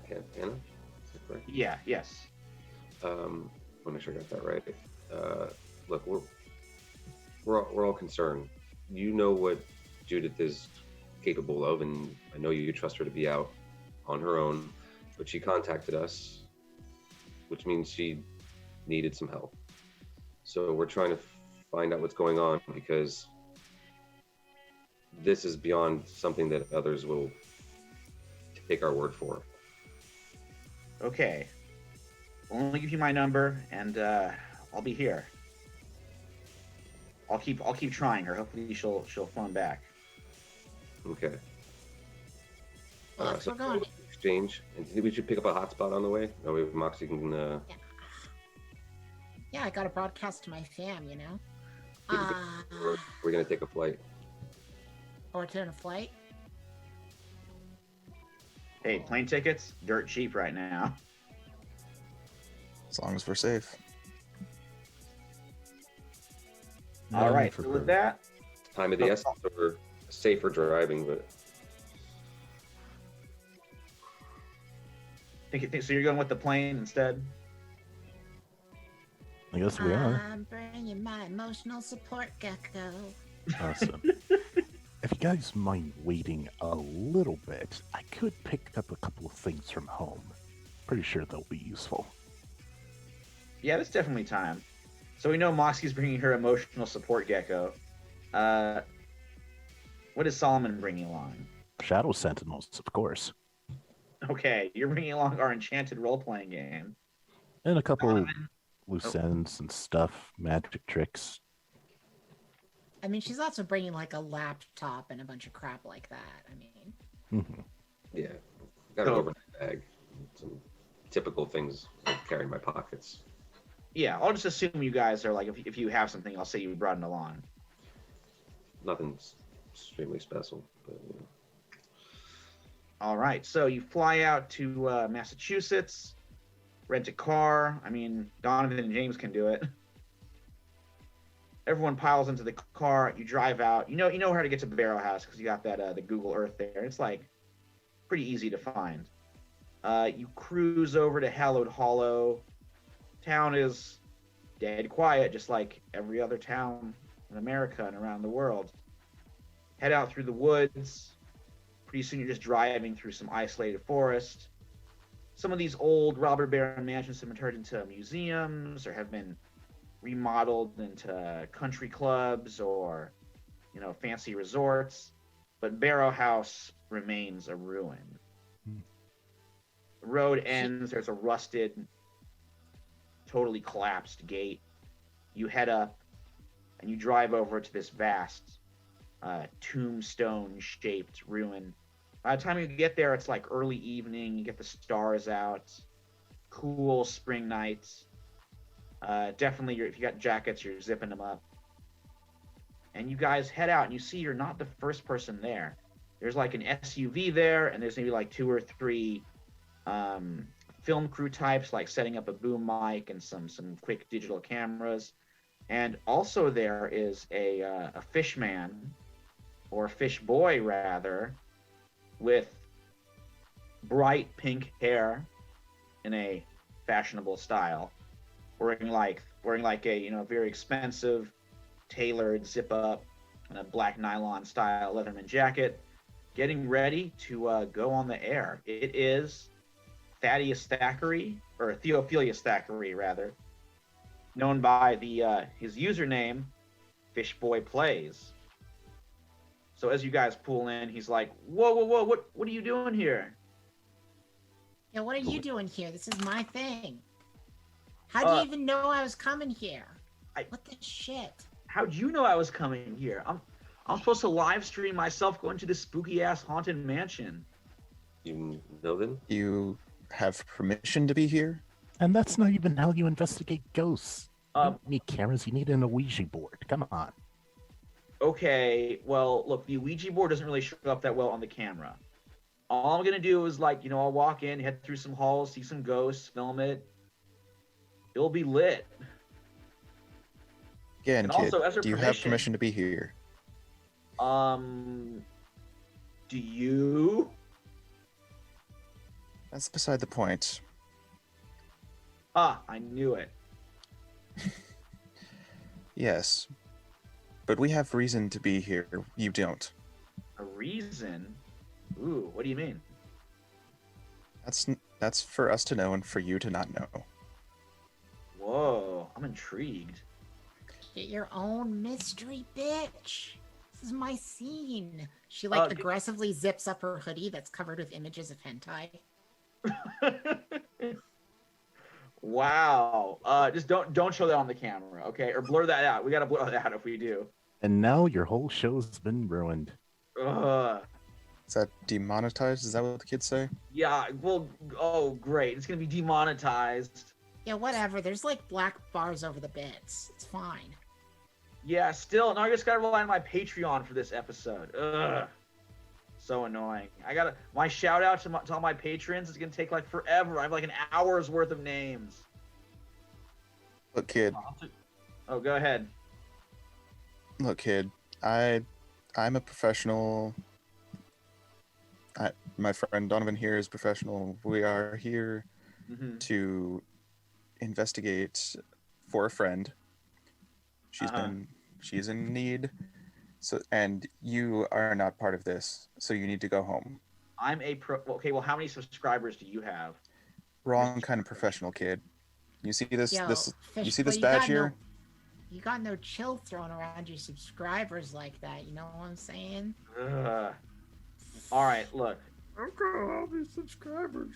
S5: is that correct?
S1: Yeah. Yes.
S5: Let me make sure I got that right. Look, we're all concerned. You know what Judith is capable of, and I know you trust her to be out on her own, but she contacted us, which means she needed some help. So we're trying to find out what's going on, because this is beyond something that others will take our word for.
S1: Okay. I'll only give you my number, and I'll be here. I'll keep trying her. Hopefully she'll phone back.
S5: Okay.
S3: Well, if
S5: So
S3: we're going,
S5: exchange, and we should pick up a hotspot on the way. That way Moxie can.
S3: Yeah, I got to broadcast to my fam, you know?
S5: We're gonna take a flight.
S3: Or turn a flight.
S1: Hey, plane tickets, dirt cheap right now.
S2: As long as we're safe.
S1: All right, so with that,
S5: Time of the essence, or safer driving, but
S1: so you're going with the plane instead?
S4: I guess we are.
S3: I'm bringing my emotional support gecko.
S4: Awesome. If you guys mind waiting a little bit, I could pick up a couple of things from home. Pretty sure they'll be useful.
S1: Yeah, that's definitely time. So we know Moxie's bringing her emotional support gecko. What is Solomon bringing along?
S4: Shadow Sentinels, of course.
S1: Okay, you're bringing along our enchanted role-playing game.
S4: And a couple
S1: Donovan?
S4: loose ends and stuff, magic tricks.
S3: I mean, she's also bringing like a laptop and a bunch of crap like that. I mean,
S5: yeah, got an overnight bag. Some typical things I carry in my pockets.
S1: Yeah, I'll just assume you guys are like, if you have something, I'll say you brought it along.
S5: Nothing's extremely special, but you know.
S1: All right, so you fly out to Massachusetts, rent a car. I mean, Donovan and James can do it. Everyone piles into the car. You drive out. You know how to get to Barrow House because you got that the Google Earth there. It's like pretty easy to find. You cruise over to Hallowed Hollow. Town is dead quiet, just like every other town in America and around the world. Head out through the woods. Pretty soon you're just driving through some isolated forest. Some of these old robber baron mansions have been turned into museums or have been remodeled into country clubs or, fancy resorts. But Barrow House remains a ruin. The road ends. There's a rusted, totally collapsed gate. You head up and you drive over to this vast tombstone-shaped ruin. By the time you get there, it's like early evening. You get the stars out. Cool spring nights. Definitely, if you got jackets, you're zipping them up. And you guys head out, and you see you're not the first person there. There's like an SUV there, and there's maybe like 2 or 3 film crew types, like setting up a boom mic and some quick digital cameras. And also there is a fish man, or fish boy rather, with bright pink hair in a fashionable style, wearing like a very expensive tailored zip up and a black nylon style Leatherman jacket, getting ready to go on the air. It is Thaddeus Thackeray, or Theophilia Thackeray rather, known by his username Fishboy Plays. So as you guys pull in, he's like, whoa, what are you doing here?
S3: Yeah, what are you doing here? This is my thing. How do you even know I was coming here? What the shit?
S1: How'd you know I was coming here? I'm supposed to live stream myself going to this spooky ass haunted mansion.
S5: You know them?
S2: You have permission to be here?
S4: And that's not even how you investigate ghosts. You don't need cameras, you need an Ouija board. Come on.
S1: Okay, well, look, the Ouija board doesn't really show up that well on the camera. All I'm gonna do is I'll walk in, head through some halls, see some ghosts, film it. It'll be lit.
S2: Again,
S1: And
S2: kid,
S1: also, as a
S2: do you have permission to be here?
S1: Do you?
S2: That's beside the point.
S1: Ah, I knew it.
S2: Yes. But we have reason to be here. You don't.
S1: A reason? Ooh, what do you mean?
S2: That's for us to know and for you to not know.
S1: Whoa, I'm intrigued.
S3: Get your own mystery, bitch. This is my scene. She aggressively zips up her hoodie that's covered with images of hentai.
S1: Wow. Just don't show that on the camera, okay? Or blur that out. We gotta blur that out if we do.
S4: And now your whole show's been ruined.
S1: Ugh.
S2: Is that demonetized? Is that what the kids say?
S1: Yeah, well, oh, great. It's going to be demonetized.
S3: Yeah, whatever. There's like black bars over the bits. It's fine.
S1: Yeah, still, no, I just gotta rely on my Patreon for this episode. Ugh. So annoying. My shout out to all my patrons is gonna take like forever. I have like an hour's worth of names.
S2: Look, kid.
S1: Oh, go ahead.
S2: Look, kid. I'm a professional. My friend Donovan here is professional. We are here
S1: Mm-hmm.
S2: to investigate for a friend. She's in need. So, and you are not part of this, so you need to go home.
S1: I'm a pro. Okay, well, how many subscribers do you have?
S2: Wrong kind of professional, kid. You see this?
S3: Yo,
S2: You see
S3: Fishboy,
S2: this badge here?
S3: You got no chill thrown around your subscribers like that. You know what I'm saying?
S1: Ugh. All right, look.
S4: Okay, all these subscribers.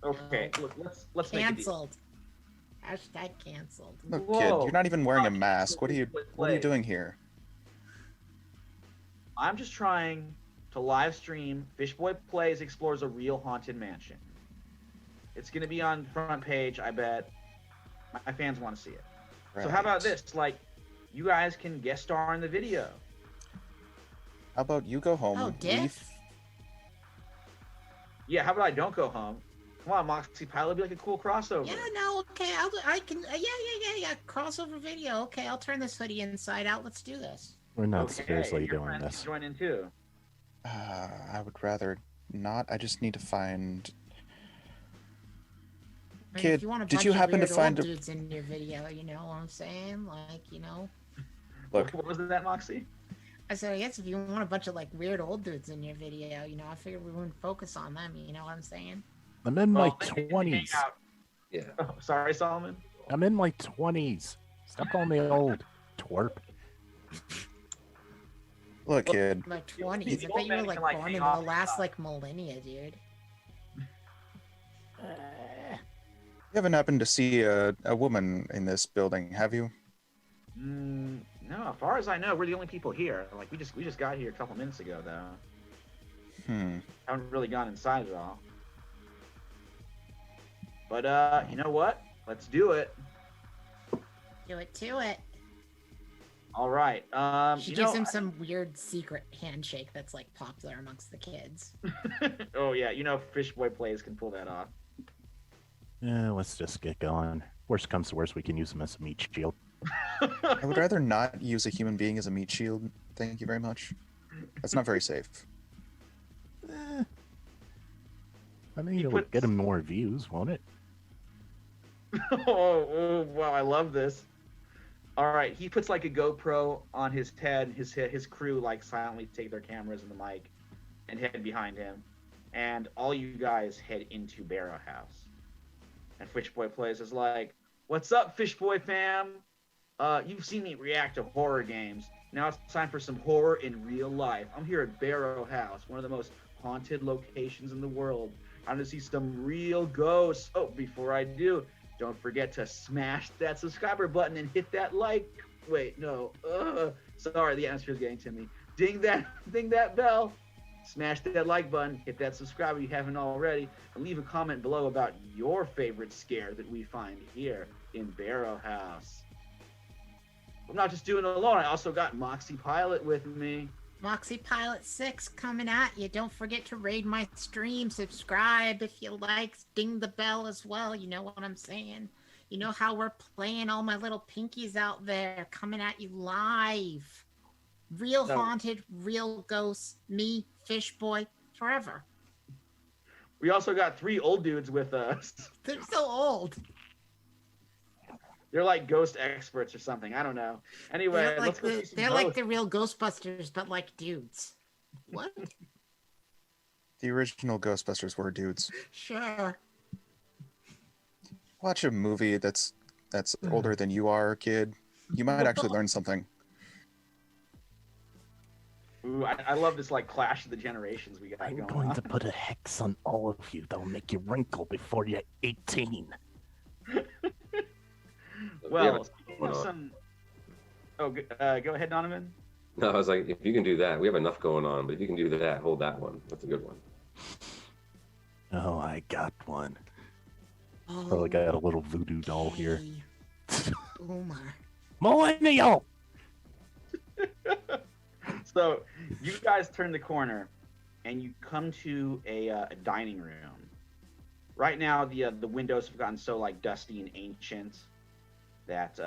S1: Okay, look. Let's make a deal.
S3: Canceled. Hashtag canceled.
S2: Look,
S1: Whoa.
S2: kid. You're not even wearing a
S1: Fuck.
S2: mask. What are you doing here?
S1: I'm just trying to live stream Fishboy Plays Explores a Real Haunted Mansion. It's gonna be on front page, I bet. My fans want to see it. So how about this? Like, you guys can guest star in the video.
S2: How about you go home?
S3: Oh, Dick?
S1: Yeah, how about I don't go home? Come on, Moxie Pilot, be like a cool crossover.
S3: Yeah, no, okay, I can, yeah, crossover video. Okay, I'll turn this hoodie inside out. Let's do this.
S4: We're not
S1: Okay,
S4: seriously
S1: your
S4: doing
S1: friends
S4: this.
S1: can join in too.
S2: I would rather not. I just need to find.
S3: I mean,
S2: Kid,
S3: if you want a
S2: did
S3: bunch
S2: you
S3: of
S2: happen to
S3: weird
S2: find
S3: old
S2: a-
S3: dudes in your video? You know what I'm saying? Like, you know.
S2: Look,
S1: What was that, Moxie?
S3: I said, I guess if you want a bunch of like weird old dudes in your video, you know, I figured we wouldn't focus on them. You know what I'm saying?
S4: I'm in my
S1: Well, they can hang
S4: 20s.
S1: out.
S5: Yeah.
S1: Oh, sorry, Solomon.
S4: I'm in my 20s. Stop calling me old, twerp.
S2: look, kid.
S3: My 20s.
S1: the
S3: I bet
S1: old
S3: you
S1: man
S3: were like
S1: can, like,
S3: born
S1: hang
S3: in
S1: off
S3: the
S1: the
S3: last
S1: side.
S3: like millennia, dude.
S2: You haven't happened to see a woman in this building, have you?
S1: No, as far as I know, we're the only people here. Like, we just got here a couple minutes ago, though. Haven't really gone inside at all. But you know what? Let's do it.
S3: Do it to it.
S1: All right.
S3: She
S1: you
S3: gives
S1: know,
S3: him some weird secret handshake that's like popular amongst the kids.
S1: oh yeah, you know, Fishboy Plays can pull that off.
S4: Yeah, let's just get going. Worst comes to worst, we can use them as a meat shield.
S2: I would rather not use a human being as a meat shield. Thank you very much. That's not very safe.
S4: I mean, it'll get him more views, won't it?
S1: oh, wow, I love this. All right, he puts like a GoPro on his head. His crew like silently take their cameras and the mic and head behind him, and all you guys head into Barrow House. And Fishboy Plays is like, "What's up, Fishboy fam? You've seen me react to horror games. Now it's time for some horror in real life. I'm here at Barrow House, one of the most haunted locations in the world. I'm gonna see some real ghosts. Oh, before I do, don't forget to smash that subscriber button and hit that like. Wait, no. Sorry, the atmosphere's getting to me. Ding that bell. Smash that like button, hit that subscribe if you haven't already, and leave a comment below about your favorite scare that we find here in Barrow House. I'm not just doing it alone. I also got Moxie Pilot with me.
S3: Moxie Pilot 6 coming at you. Don't forget to raid my stream. Subscribe if you like. Ding the bell as well. You know what I'm saying? You know how we're playing all my little pinkies out there coming at you live. Real haunted, real ghosts, me, Fishboy, forever.
S1: We also got 3 old dudes with us.
S3: They're so old.
S1: They're like ghost experts or something. I don't know. Anyway,
S3: They're like,
S1: let's go see some
S3: they're like
S1: ghosts.
S3: the real Ghostbusters, but like dudes. What?
S2: The original Ghostbusters were dudes.
S3: Sure.
S2: Watch a movie that's older than you are, kid. You might actually learn something.
S1: Ooh, I love this like clash of the generations we got
S4: I'm
S1: going
S4: going
S1: on.
S4: to put a hex on all of you that'll make you wrinkle before you're 18.
S1: Well,
S5: speaking of
S1: some. Oh, go ahead, Donovan.
S5: No, I was like, if you can do that, we have enough going on. But if you can do that, hold that one. That's a good one.
S4: Oh, I got one. Probably got a little voodoo doll here.
S3: Okay. Boomer.
S4: Millennial!
S1: So you guys turn the corner, and you come to a dining room. Right now, the windows have gotten so like dusty and ancient that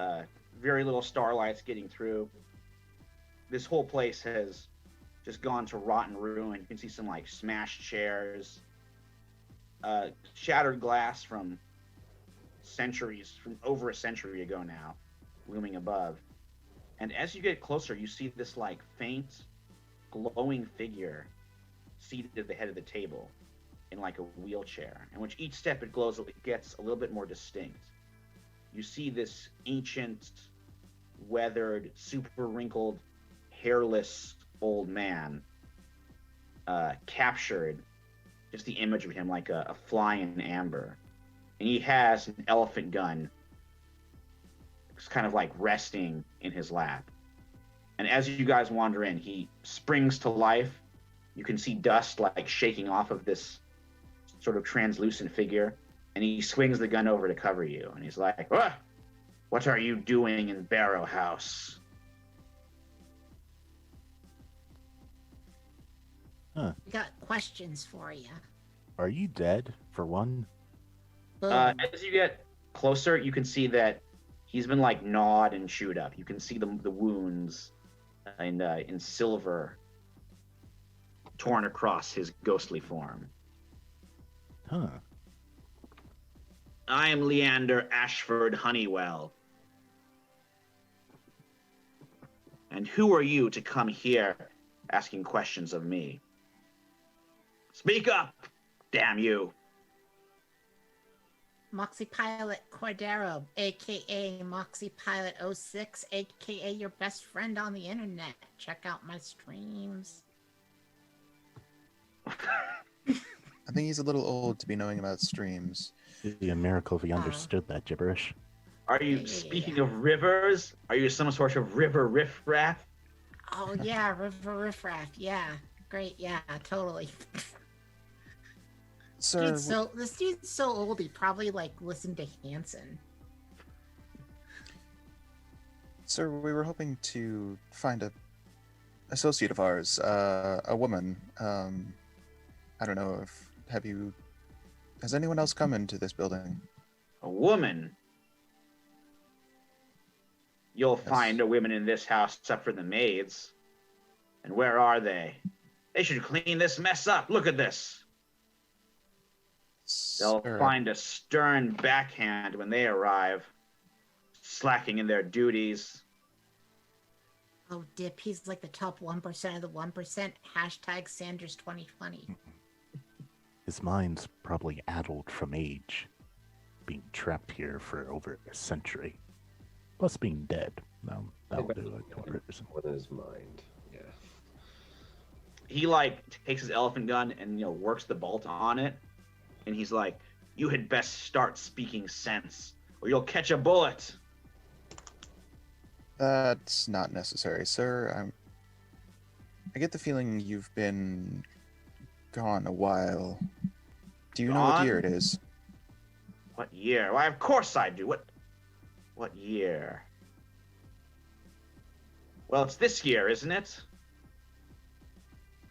S1: very little starlight's getting through. This whole place has just gone to rotten ruin. You can see some like smashed chairs, shattered glass from centuries, from over a century ago now, looming above. And as you get closer, you see this like faint, glowing figure seated at the head of the table in like a wheelchair. And with each step it glows, it gets a little bit more distinct. You see this ancient, weathered, super wrinkled, hairless old man captured, just the image of him like a fly in amber. And he has an elephant gun. It's kind of like resting in his lap. And as you guys wander in, he springs to life. You can see dust like shaking off of this sort of translucent figure. And he swings the gun over to cover you. And he's like, what are you doing in Barrow House?
S4: Huh.
S3: We got questions for you.
S4: Are you dead, for one?
S3: Boom.
S1: As you get closer, you can see that he's been like gnawed and chewed up. You can see the wounds in silver torn across his ghostly form.
S4: Huh.
S1: I am Leander Ashford Honeywell. And who are you to come here asking questions of me? Speak up, damn you.
S3: Moxie Pilot Cordero, aka Moxie Pilot 06, aka your best friend on the internet. Check out my streams.
S2: I think he's a little old to be knowing about streams.
S4: It'd be a miracle if he understood that gibberish.
S1: Are you, speaking of rivers, are you some sort of river riffraff?
S3: Oh yeah, River Riffraff. Yeah, great. Yeah, totally.
S2: Sir,
S3: This dude's so old. He probably like listened to Hanson.
S2: sir, we were hoping to find a associate of ours, a woman. I don't know if has anyone else come into this building?
S1: A woman? You'll find a women in this house except for the maids. And where are they? They should clean this mess up. Look at this. They'll
S2: Sir,
S1: find a stern backhand when they arrive, slacking in their duties.
S3: Oh, Dip, he's like the top 1% of the 1%. Hashtag Sanders 2020.
S4: His mind's probably addled from age, being trapped here for over a century. Plus being dead. No, that'll do it. 100%.
S5: More than his mind. Yeah.
S1: He like takes his elephant gun and works the bolt on it, and he's like, "You had best start speaking sense, or you'll catch a bullet."
S2: that's not necessary, sir. I get the feeling you've been gone a while. Do you know what
S1: Gone?
S2: year it is?
S1: What year? Why, of course I do. What year? Well, it's this year, isn't it?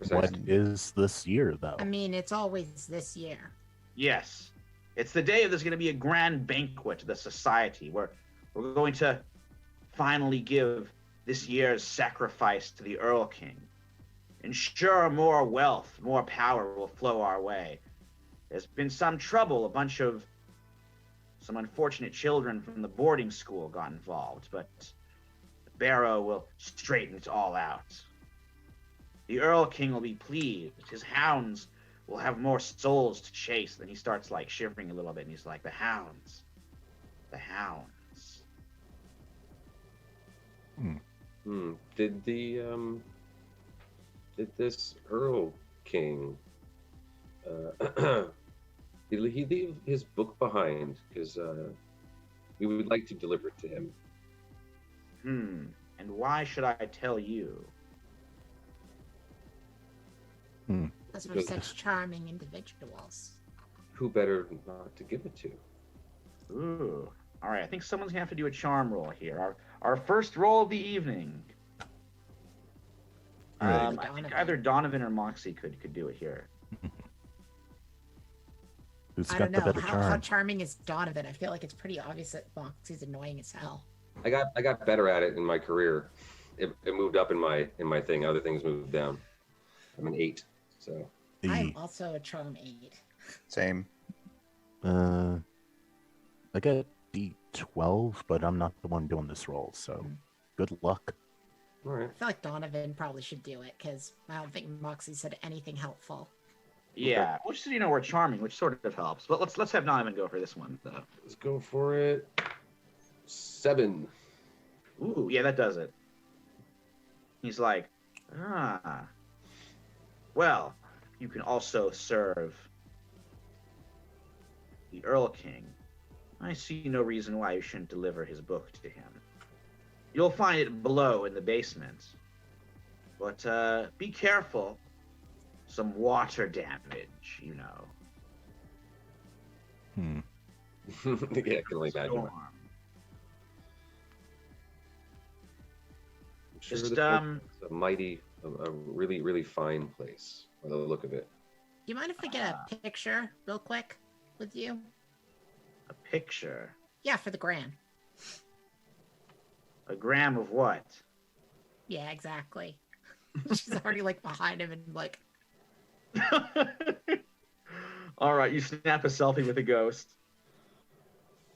S4: What is this year, though?
S3: I mean, it's always this year.
S1: Yes. It's the day there's going to be a grand banquet to the society where we're going to finally give this year's sacrifice to the Earl King. Ensure more wealth, more power will flow our way. There's been some trouble. Some unfortunate children from the boarding school got involved, but Barrow will straighten it all out. The Earl King will be pleased. His hounds will have more souls to chase. Then he starts like shivering a little bit, and he's like, the hounds.
S5: Did this Earl King did he leave his book behind? Because we would like to deliver it to him.
S1: And why should I tell you?
S3: Because we're such charming individuals.
S5: Who better not to give it to?
S1: Ooh. All right. I think someone's gonna have to do a charm roll here. Our first roll of the evening.
S4: Right.
S1: I think either Donovan or Moxie could do it here.
S4: Who's
S3: I
S4: got
S3: don't
S4: the
S3: know.
S4: better
S3: How
S4: charm?
S3: charming is Donovan? I feel like it's pretty obvious that Moxie's annoying as hell.
S5: I got better at it in my career. It moved up in my thing. Other things moved down. I'm an 8, so
S3: I'm also a charm 8.
S2: Same.
S4: I got D12, but I'm not the one doing this roll, so good luck.
S5: all right.
S3: I feel like Donovan probably should do it because I don't think Moxie said anything helpful.
S1: Yeah, which we're charming, which sort of helps. But let's have Donovan go for this one though.
S5: Let's go for it. 7.
S1: Ooh, yeah, that does it. He's like, well, you can also serve the Earl King. I see no reason why you shouldn't deliver his book to him. You'll find it below in the basement. But be careful. Some water damage, you know.
S5: Yeah, I can only imagine.
S1: Storm.
S5: I'm sure
S1: Just,
S5: this place is a really, really fine place by the look of it.
S3: Do you mind if I get a picture real quick with you?
S1: A picture.
S3: Yeah, for the gram.
S1: A gram of what?
S3: Yeah, exactly. She's already like behind him and like,
S1: All right, you snap a selfie with a ghost.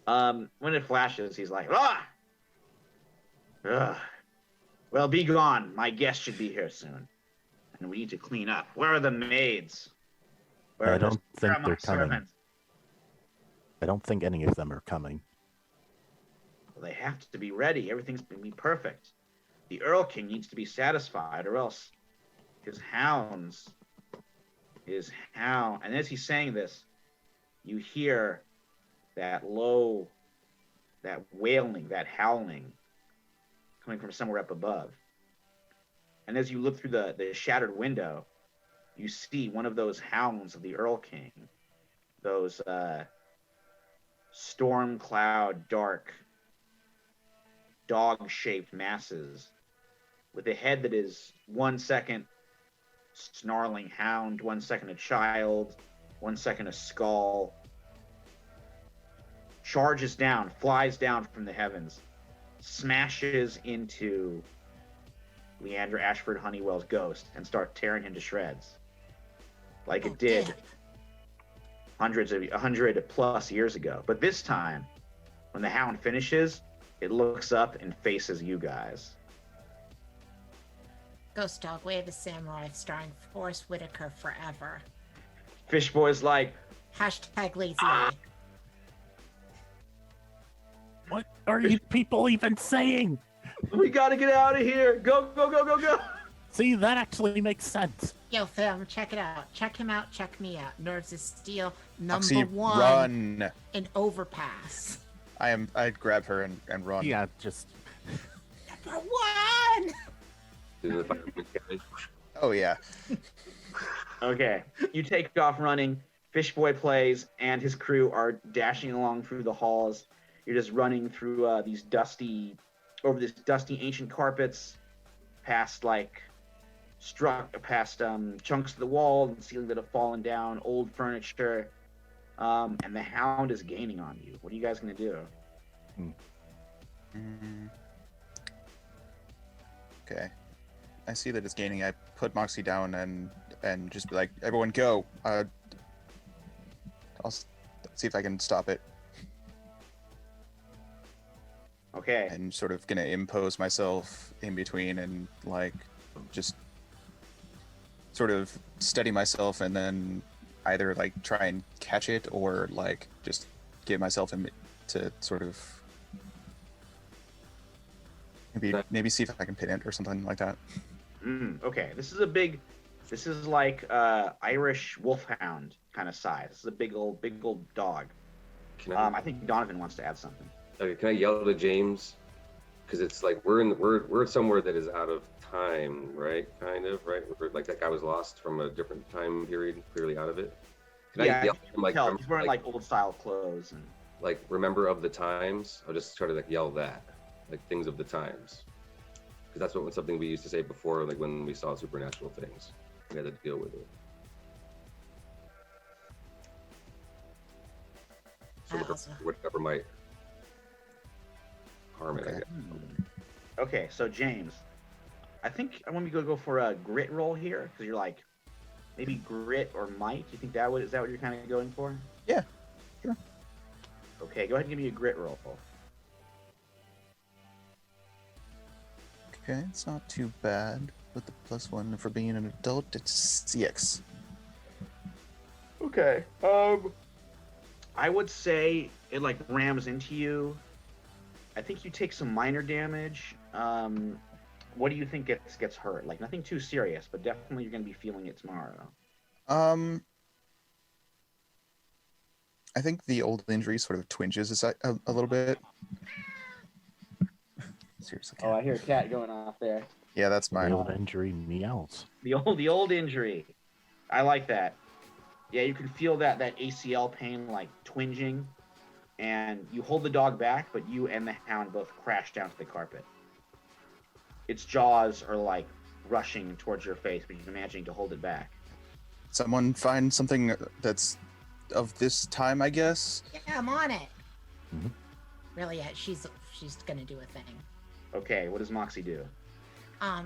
S1: When it flashes, he's like, ah! Ugh. Well, be gone. My guest should be here soon. And we need to clean up. Where are the maids? Where
S4: I
S1: are
S4: don't
S1: the
S4: think they're coming.
S1: servants?
S4: I don't think any of them are coming.
S1: Well, they have to be ready. Everything's going to be perfect. The Earl King needs to be satisfied, or else his hounds... And as he's saying this, you hear that low, that wailing, that howling coming from somewhere up above. And as you look through the shattered window, you see one of those hounds of the Earl King, those storm cloud, dark, dog-shaped masses with a head that is 1 second snarling hound, 1 second a child, 1 second a skull, charges down, flies down from the heavens, smashes into Leander Ashford Honeywell's ghost and starts tearing him to shreds, like it did
S3: damn.
S1: 100 plus years ago. But this time, when the hound finishes, it looks up and faces you guys.
S3: Ghost Dog, Way of the Samurai, starring Forrest Whitaker forever.
S1: Fishboy's like,
S3: Hashtag lazy eye.
S4: What are you people even saying?
S1: we gotta get out of here. Go, go, go, go, go.
S4: See, that actually makes sense.
S3: Yo, fam, check it out. Check him out, check me out. Nerves of Steel, number
S2: Moxie,
S3: 1
S2: run!
S3: in Overpass.
S2: I'd grab her and run.
S4: Yeah, just
S3: Number 1!
S2: Oh yeah.
S1: Okay, you take off running. Fishboy plays, and his crew are dashing along through the halls. You're just running through over these dusty ancient carpets, past chunks of the wall and ceiling that have fallen down, old furniture, and the hound is gaining on you. What are you guys gonna do?
S2: Okay. I see that it's gaining. I put Moxie down and just be like, everyone go. I'll see if I can stop it.
S1: Okay.
S2: And sort of gonna impose myself in between and like just sort of steady myself and then either like try and catch it or like just get myself to sort of maybe see if I can pin it or something like that.
S1: Okay, this is like Irish wolfhound kind of size. This is a big old dog. I think Donovan wants to add something.
S5: Okay, can I yell to James? Because it's like we're somewhere that is out of time, right? Kind of, right? Like that guy was lost from a different time period, clearly out of it. Can I yell to him, like,
S1: tell, he's wearing like old style clothes and
S5: like remember of the times, I'll just try to like yell that, like things of the times, because that's what something we used to say before, like when we saw supernatural things, we had to deal with it. So whatever might harm it, I
S2: Okay.
S5: guess.
S1: Okay, so James, I think I want you to go for a grit roll here because you're like maybe grit or might. You think is that what you're kind of going for?
S2: Yeah, sure.
S1: Okay, go ahead and give me a grit roll.
S2: Okay, it's not too bad. With the +1 for being an adult, it's 6.
S1: Okay. I would say it like rams into you. I think you take some minor damage. What do you think gets hurt? Like nothing too serious, but definitely you're gonna be feeling it tomorrow.
S2: I think the old injury sort of twinges a little bit. Seriously.
S1: Oh, I hear a cat going off there.
S2: Yeah, that's
S4: The
S2: mine.
S4: old injury meows.
S1: The old injury. I like that. Yeah, you can feel that ACL pain like twinging, and you hold the dog back, but you and the hound both crash down to the carpet. Its jaws are like rushing towards your face, but you're managing to hold it back.
S2: Someone find something that's of this time, I guess.
S3: Yeah, I'm on it.
S4: Mhm.
S3: Really, yeah, she's gonna do a thing.
S1: Okay, what does Moxie do?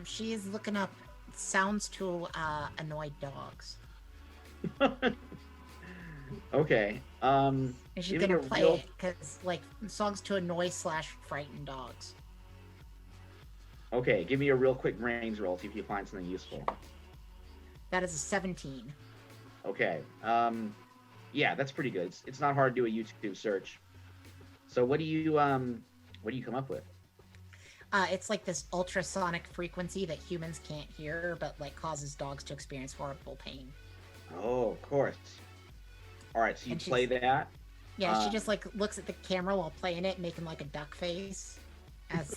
S3: She is looking up sounds to annoy dogs,
S1: Okay.
S3: and she's
S1: Give me
S3: gonna
S1: a
S3: play
S1: real-
S3: it because like songs to annoy / frighten dogs.
S1: Okay, give me a real quick brains roll. See if you find something useful.
S3: That is a 17.
S1: Okay. Yeah, that's pretty good. It's not hard to do a YouTube search. So what do you come up with?
S3: It's like this ultrasonic frequency that humans can't hear, but like causes dogs to experience horrible pain.
S1: Oh, of course. All right, so you
S3: And
S1: play that.
S3: Yeah, she just like looks at the camera while playing it, making like a duck face as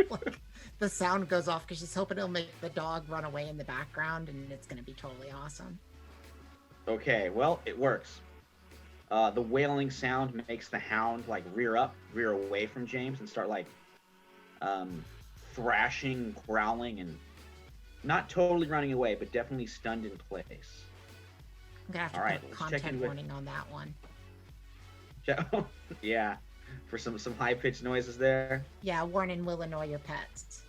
S3: like the sound goes off because she's hoping it'll make the dog run away in the background, and it's gonna be totally awesome.
S1: Okay, well, it works. The wailing sound makes the hound like rear away from James and start like thrashing, growling, and not totally running away, but definitely stunned in place.
S3: I'm gonna have to
S1: All right,
S3: put a
S1: let's check in
S3: content
S1: with-
S3: warning on that one.
S1: Yeah, for some high-pitched noises there.
S3: Yeah, warning will annoy your pets.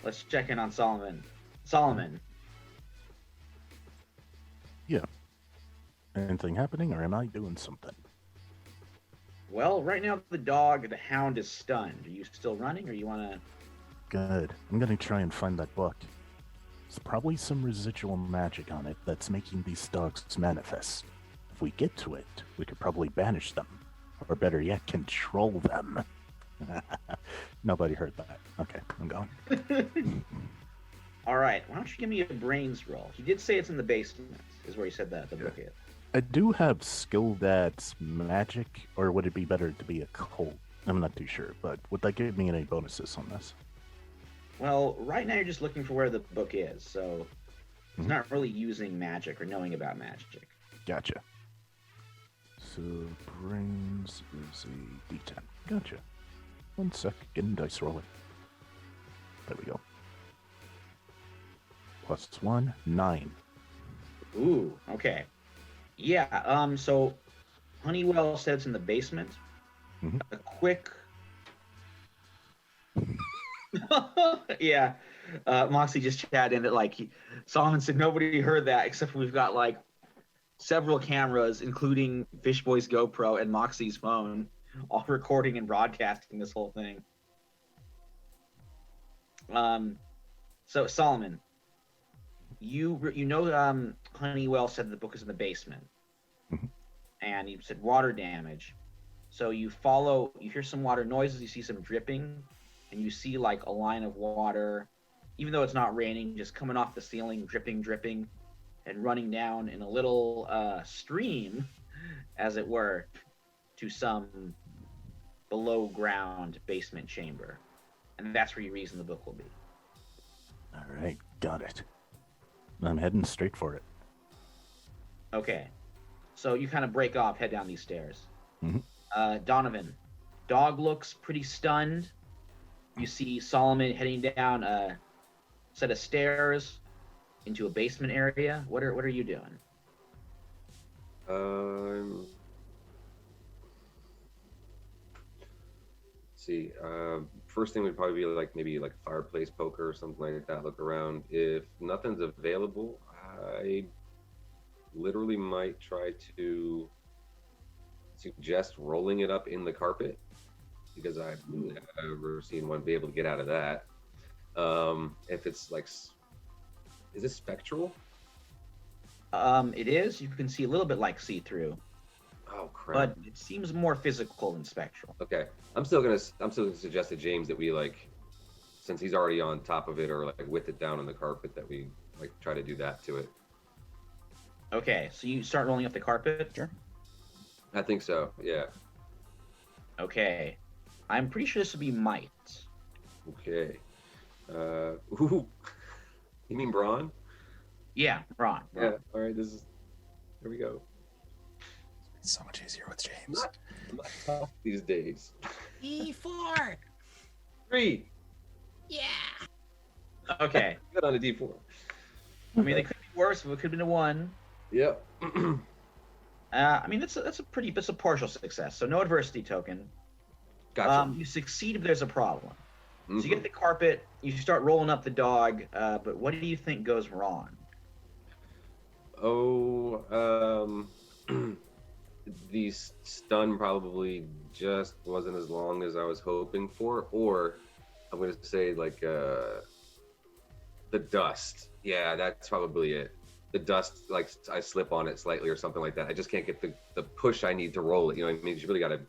S1: Let's check in on Solomon. Solomon,
S4: Yeah. Anything happening, or am I doing something?
S1: well, right now the hound is stunned. Are you still running, or you want to?
S4: Good. I'm gonna try and find that book. There's probably some residual magic on it that's making these dogs manifest. If we get to it, we could probably banish them. Or better yet, control them. Nobody heard that. Okay, I'm going.
S1: All right, why don't you give me a brains roll? He did say it's in the basement, is where he said that the book is.
S4: I do have skill that's magic, or would it be better to be a cult? I'm not too sure, but would that give me any bonuses on this?
S1: Well, right now you're just looking for where the book is, so it's not really using magic or knowing about magic.
S4: Gotcha. So, brains is a d10. Gotcha. 1 sec, getting dice rolling. There we go. +1, 9.
S1: Ooh, okay. Yeah, so Honeywell said it's in the basement.
S4: Mhm.
S1: A quick... Yeah, Moxie just chatted in that, like, Solomon said nobody heard that except for we've got, like, several cameras, including Fishboy's GoPro and Moxie's phone, all recording and broadcasting this whole thing. So Solomon, you know, Honeywell said the book is in the basement,
S4: Mhm.
S1: and you said water damage. So you hear some water noises, you see some dripping, and you see like a line of water, even though it's not raining, just coming off the ceiling, dripping, and running down in a little stream, as it were, to some below ground basement chamber. And that's where you reason the book will be.
S4: Alright, got it. I'm heading straight for it.
S1: Okay. So you kind of break off, head down these stairs.
S4: Mhm.
S1: Donovan, dog looks pretty stunned. You see Solomon heading down a set of stairs into a basement area. What are you doing?
S5: Let's see. First thing would probably be like maybe like a fireplace poker or something like that. Look around. If nothing's available, I literally might try to suggest rolling it up in the carpet because I've never seen one be able to get out of that. If it's like, is it spectral?
S1: It is. You can see a little bit like see-through,
S5: Oh crap!
S1: but it seems more physical than spectral.
S5: Okay, I'm still gonna suggest to James that we like, since he's already on top of it or like with it down on the carpet, that we like try to do that to it.
S1: Okay, so you start rolling up the carpet.
S2: Sure.
S5: I think so. Yeah.
S1: Okay, I'm pretty sure this would be might.
S5: Okay. Ooh. You mean brawn?
S1: Yeah, Ron.
S5: Yeah. All right. This is. Here we go.
S2: It's so much easier with James.
S5: I'm not tough these days.
S3: E4.
S5: 3.
S3: Yeah.
S1: Okay.
S5: Good on a D4.
S1: I mean, it could be worse, but it could have been a 1.
S5: Yep.
S1: I mean, that's a partial success. So no adversity token.
S5: Gotcha.
S1: You succeed if there's a problem. So you
S5: Mhm.
S1: get the carpet, you start rolling up the dog, but what do you think goes wrong?
S5: Oh, the stun probably just wasn't as long as I was hoping for, or I'm gonna say like the dust. Yeah, that's probably it. The dust, like I slip on it slightly or something like that. I just can't get the push I need to roll it. You know what I mean? You really got to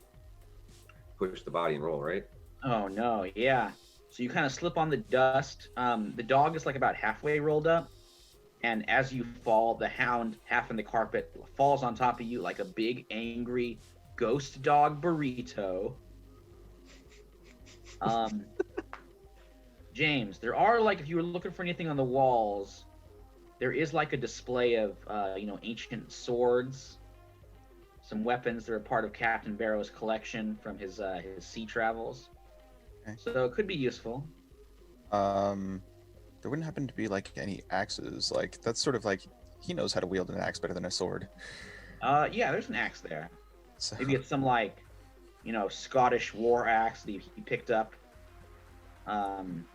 S5: push the body and roll, right?
S1: Oh no, yeah. So you kind of slip on the dust. The dog is like about halfway rolled up, and as you fall, the hound, half in the carpet, falls on top of you like a big angry ghost dog burrito. James, there are like if you were looking for anything on the walls, there is like a display of ancient swords, some weapons that are part of Captain Barrow's collection from his sea travels.
S2: Okay.
S1: So it could be useful.
S2: There wouldn't happen to be like any axes. Like that's sort of like he knows how to wield an axe better than a sword.
S1: Yeah, there's an axe there.
S2: So
S1: Maybe it's some like, Scottish war axe that he picked up. I'm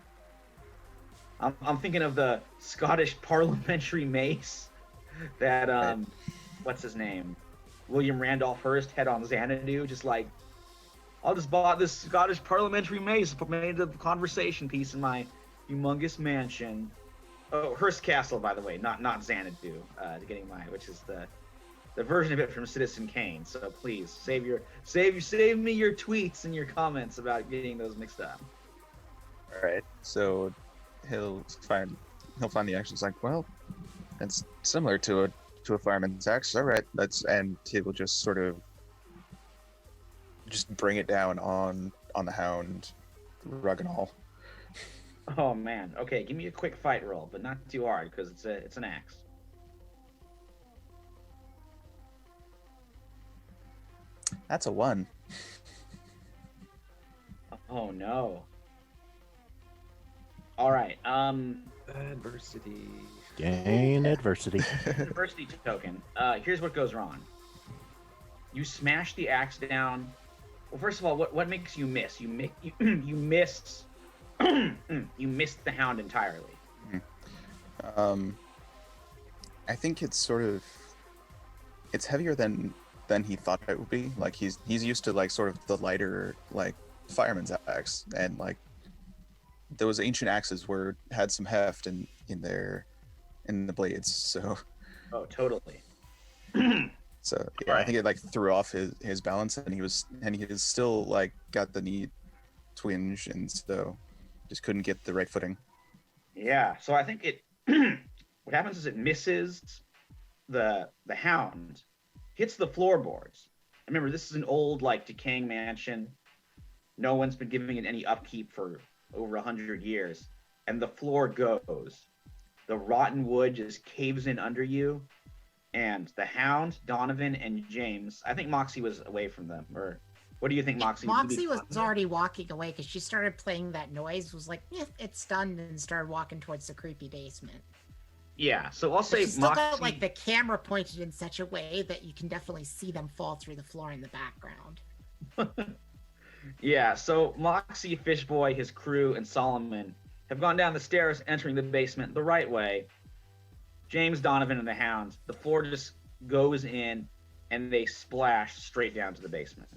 S1: thinking of the Scottish parliamentary mace that
S2: Right.
S1: what's his name? William Randolph Hearst had on Xanadu, just like, I'll just bought this Scottish parliamentary mace, made a conversation piece in my humongous mansion. Oh, Hearst Castle, by the way, not Xanadu. Getting which is the version of it from Citizen Kane. So please save me your tweets and your comments about getting those mixed up.
S2: all right. So he'll find the axe. It's like, well, it's similar to a fireman's axe. All right, and he will just sort of just bring it down on the hound, rug and all.
S1: Oh man. Okay, give me a quick fight roll, but not too hard because it's an axe.
S2: That's a 1.
S1: Oh no. All right.
S5: Adversity.
S4: Gain adversity.
S1: Adversity token. Here's what goes wrong. You smash the axe down. Well, first of all, what makes you miss? You miss you missed the hound entirely.
S2: I think it's heavier than he thought it would be. Like he's used to like sort of the lighter like fireman's axe, and like those ancient axes had some heft in the blades. So
S1: Oh, totally.
S2: yeah, I think it like threw off his balance, and he was still like got the knee twinge, and so just couldn't get the right footing.
S1: Yeah. So I think it. What happens is it misses the hound, hits the floorboards. Remember, this is an old like decaying mansion. No one's been giving it any upkeep for over 100 years, and the floor goes. The rotten wood just caves in under you, And the Hound, Donovan, and James. I think Moxie was away from them. Or what do you think, Moxie?
S3: Moxie was already walking away because she started playing that noise. Was like, it's done, and started walking towards the creepy basement.
S1: Yeah, so I'll say
S3: she's still
S1: Moxie.
S3: got like the camera pointed in such a way that you can definitely see them fall through the floor in the background.
S1: Yeah, so Moxie, Fishboy, his crew, and Solomon have gone down the stairs, entering the basement the right way. James, Donovan, and the Hound, the floor just goes in, and they splash straight down to the basement.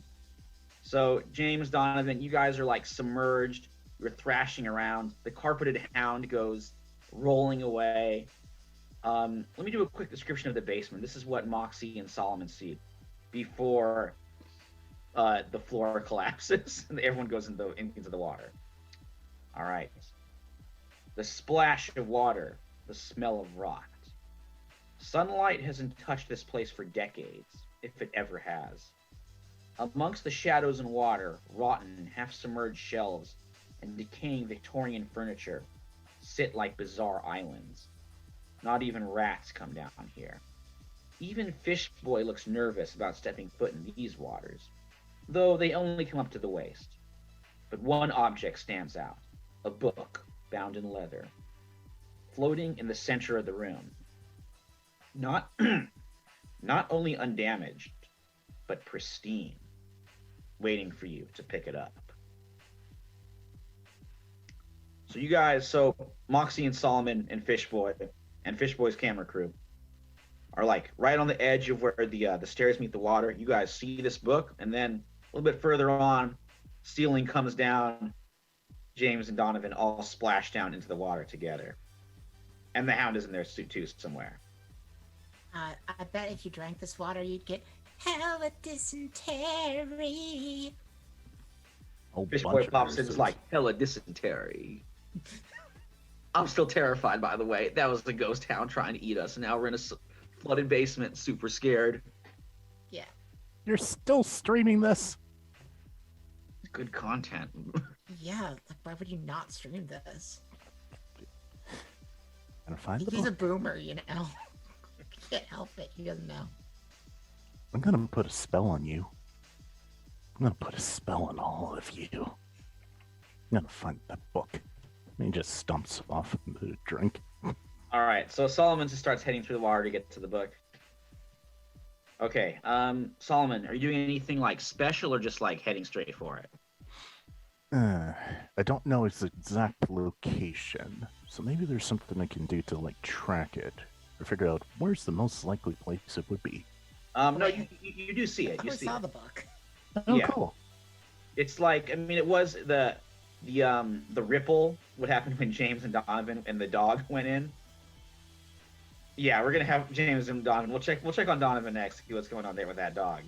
S1: So James, Donovan, you guys are like submerged. You're thrashing around. The carpeted Hound goes rolling away. Let me do a quick description of the basement. This is what Moxie and Solomon see before the floor collapses and everyone goes into the water. All right. The splash of water, the smell of rot. Sunlight hasn't touched this place for decades, if it ever has. Amongst the shadows and water, rotten, half-submerged shelves and decaying Victorian furniture sit like bizarre islands. Not even rats come down here. Even Fishboy looks nervous about stepping foot in these waters, though they only come up to the waist. But one object stands out, a book bound in leather, floating in the center of the room. Not only undamaged, but pristine, waiting for you to pick it up. So Moxie and Solomon and Fishboy and Fishboy's camera crew are like right on the edge of where the stairs meet the water. You guys see this book, and then a little bit further on, ceiling comes down. James and Donovan all splash down into the water together, and the Hound is in there too somewhere.
S3: I bet if you drank this water, you'd get hella dysentery.
S1: Fishboy pops in, is like, hella dysentery. I'm still terrified, by the way. That was the ghost Hound trying to eat us, and now we're in a flooded basement, super scared.
S3: Yeah.
S4: You're still streaming this?
S1: Good content.
S3: Yeah, like, why would you not stream this?
S4: Gonna find the
S3: He's a
S4: book.
S3: boomer, you know. Can't help it. He doesn't know.
S4: I'm gonna put a spell on you. I'm gonna put a spell on all of you. I'm gonna find that book. And he just stumps off and put a drink.
S1: All right, so Solomon just starts heading through the water to get to the book. Okay, Solomon, are you doing anything like special or just like heading straight for it?
S4: I don't know its exact location, so maybe there's something I can do to like track it or figure out where's the most likely place it would be.
S1: No, you do see it. You
S3: I
S1: see
S3: saw
S1: it.
S3: the book.
S4: Oh,
S1: Yeah.
S4: cool.
S1: It's like, I mean, it was the ripple. What happened when James and Donovan and the dog went in? Yeah, we're gonna have James and Donovan. We'll check on Donovan next. See what's going on there with that dog.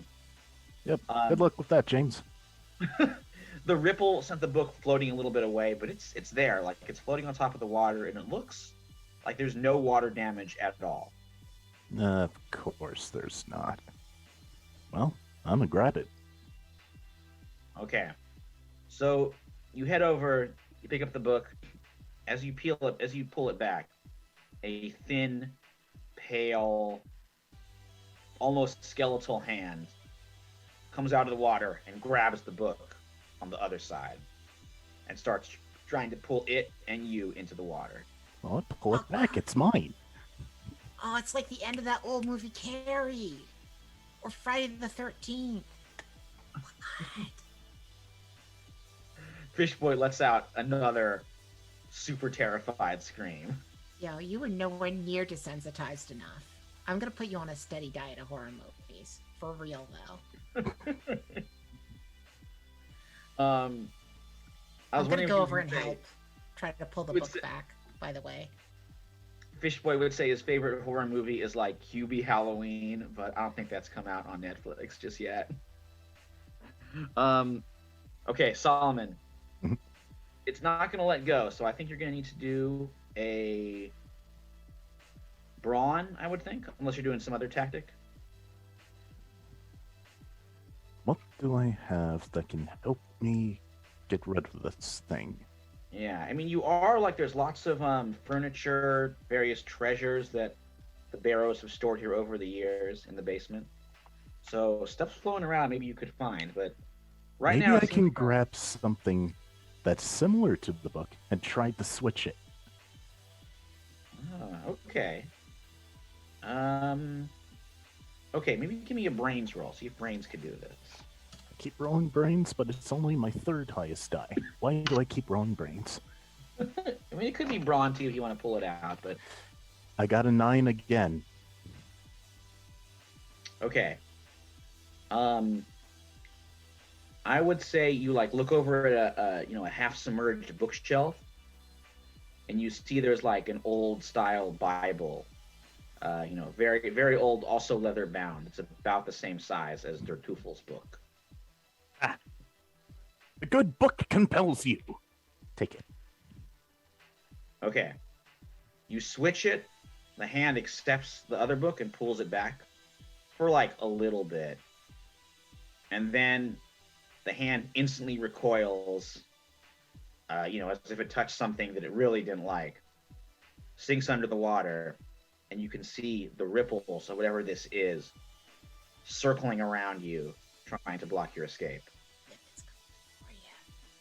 S4: Yep. Good luck with that, James.
S1: The ripple sent the book floating a little bit away, but it's there. Like, it's floating on top of the water, and it looks like there's no water damage at all.
S4: Of course there's not. Well, I'm gonna grab it.
S1: Okay. So you head over, you pick up the book. As you pull it back, a thin, pale, almost skeletal hand comes out of the water and grabs the book on the other side and starts trying to pull it and you into the water.
S4: Well, pull it back. It's mine.
S3: Oh, it's like the end of that old movie Carrie. Or Friday the 13th. Oh, God.
S1: Fishboy lets out another super terrified scream.
S3: Yo, you were nowhere near desensitized enough. I'm gonna put you on a steady diet of horror movies. For real, though.
S1: I'm
S3: gonna go over and help. Try to pull the book back, by the way.
S1: Fishboy would say his favorite horror movie is like Hubie Halloween, but I don't think that's come out on Netflix just yet. Okay, Solomon.
S4: Mhm.
S1: It's not going to let go, so I think you're going to need to do a brawn, I would think, unless you're doing some other tactic.
S4: What do I have that can help me get rid of this thing?
S1: Yeah, I mean, you are like, there's lots of furniture, various treasures that the barrows have stored here over the years in the basement. So stuff's flowing around. Maybe you could find, but right
S4: Maybe
S1: now
S4: I
S1: it
S4: can
S1: seems
S4: grab something that's similar to the book and try to switch it.
S1: Okay. Um. Okay, maybe give me a brains roll. See if brains could do this.
S4: I keep rolling brains, but it's only my third highest die. Why do I keep rolling brains?
S1: I mean, it could be brawn too if you want to pull it out, but
S4: I got a 9 again.
S1: okay. I would say you like look over at a half submerged bookshelf, and you see there's like an old style Bible, very very old, also leather bound. It's about the same size as Der Teufel's book.
S4: Ah, the good book compels you. Take it.
S1: Okay, you switch it. The hand accepts the other book and pulls it back for like a little bit, and then the hand instantly recoils, as if it touched something that it really didn't like, sinks under the water, and you can see the ripples of whatever this is circling around you, trying to block your escape.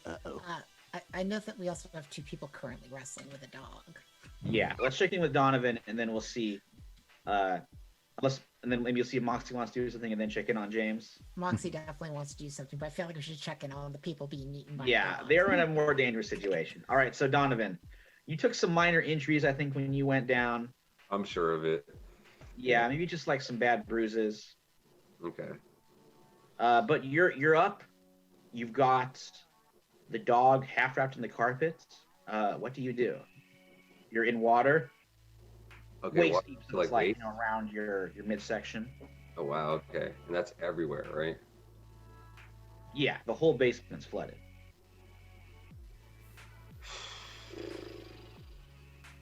S4: Uh-oh.
S3: I know that we also have 2 people currently wrestling with a dog.
S1: Yeah, let's check in with Donovan, and then we'll see. And then maybe you'll see if Moxie wants to do something, and then check in on James.
S3: Moxie definitely wants to do something, but I feel like we should check in on the people being eaten by
S1: Yeah,
S3: dogs.
S1: they're in a more dangerous situation. All right, so Donovan, you took some minor injuries, I think, when you went down.
S5: I'm sure of it.
S1: Yeah, maybe just like some bad bruises.
S5: Okay.
S1: But you're up. You've got the dog half wrapped in the carpet. What do? You're in water.
S5: Okay.
S1: Waist deep, so
S5: like
S1: it's like
S5: waist?
S1: around your midsection.
S5: Oh wow. Okay. And that's everywhere, right?
S1: Yeah, the whole basement's flooded.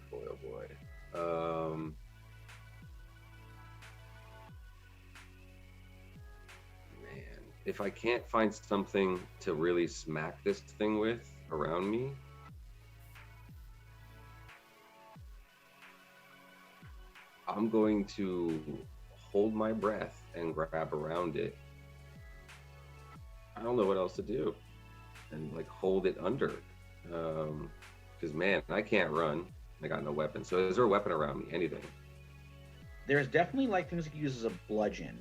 S5: Boy, oh boy. Man, if I can't find something to really smack this thing with around me, I'm going to hold my breath and grab around it. I don't know what else to do, and like hold it under, because man, I can't run. I got no weapon. So is there a weapon around me? Anything?
S1: There's definitely like things you can use as a bludgeon.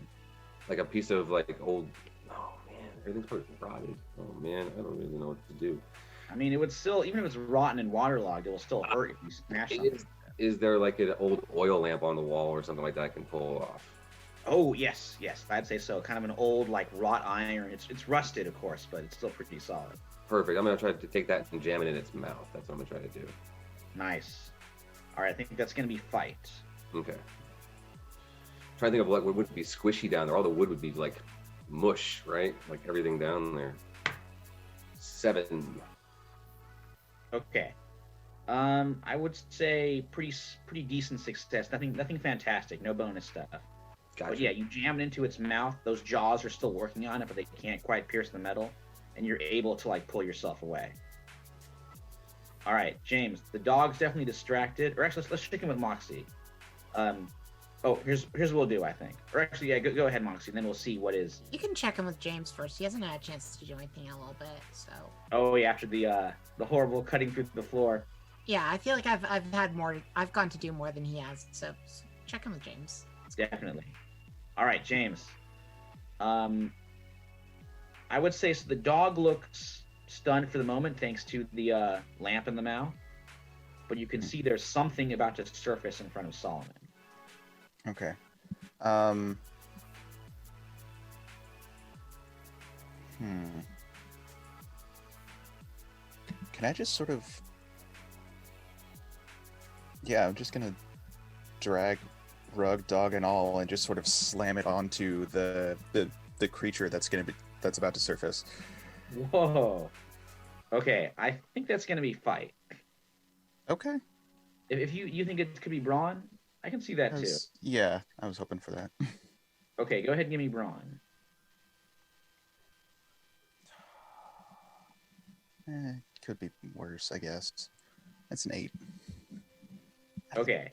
S5: Like a piece of like old. Oh man, everything's probably rotted. Oh man, I don't really know what to do.
S1: I mean, it would still, even if it's rotten and waterlogged, it will still hurt if you smash something.
S5: Is there like an old oil lamp on the wall or something like that I can pull off?
S1: Oh yes, I'd say so. Kind of an old like wrought iron. It's rusted, of course, but it's still pretty solid.
S5: Perfect. I'm gonna try to take that and jam it in its mouth. That's what I'm gonna try to do.
S1: Nice. All right, I think that's gonna be fight.
S5: Okay. Trying to think of what would be squishy down there. All the wood would be like mush, right? Like everything down there. 7.
S1: Okay. I would say pretty decent success. Nothing fantastic. No bonus stuff.
S5: Gotcha.
S1: But yeah, you jam it into its mouth. Those jaws are still working on it, but they can't quite pierce the metal, and you're able to like pull yourself away. All right, James. The dog's definitely distracted. Or actually, let's check in with Moxie. Here's what we'll do. I think. Or actually, yeah, go ahead, Moxie. And then we'll see what is.
S3: You can check in with James first. He hasn't had a chance to do anything in a little bit, so.
S1: Oh yeah, after the horrible cutting through the floor.
S3: Yeah, I feel like I've had more. I've gone to do more than he has. So check in with James.
S1: Definitely. All right, James. I would say so. The dog looks stunned for the moment, thanks to the lamp in the mouth. But you can see there's something about to surface in front of Solomon.
S2: Okay. Can I just sort of... Yeah, I'm just gonna drag rug, dog, and all, and just sort of slam it onto the creature that's about to surface.
S1: Whoa. Okay, I think that's gonna be fight.
S2: Okay.
S1: If you think it could be brawn, I can see that too.
S2: Yeah, I was hoping for that.
S1: Okay, go ahead and give me brawn.
S2: Could be worse, I guess. That's an 8.
S1: Okay.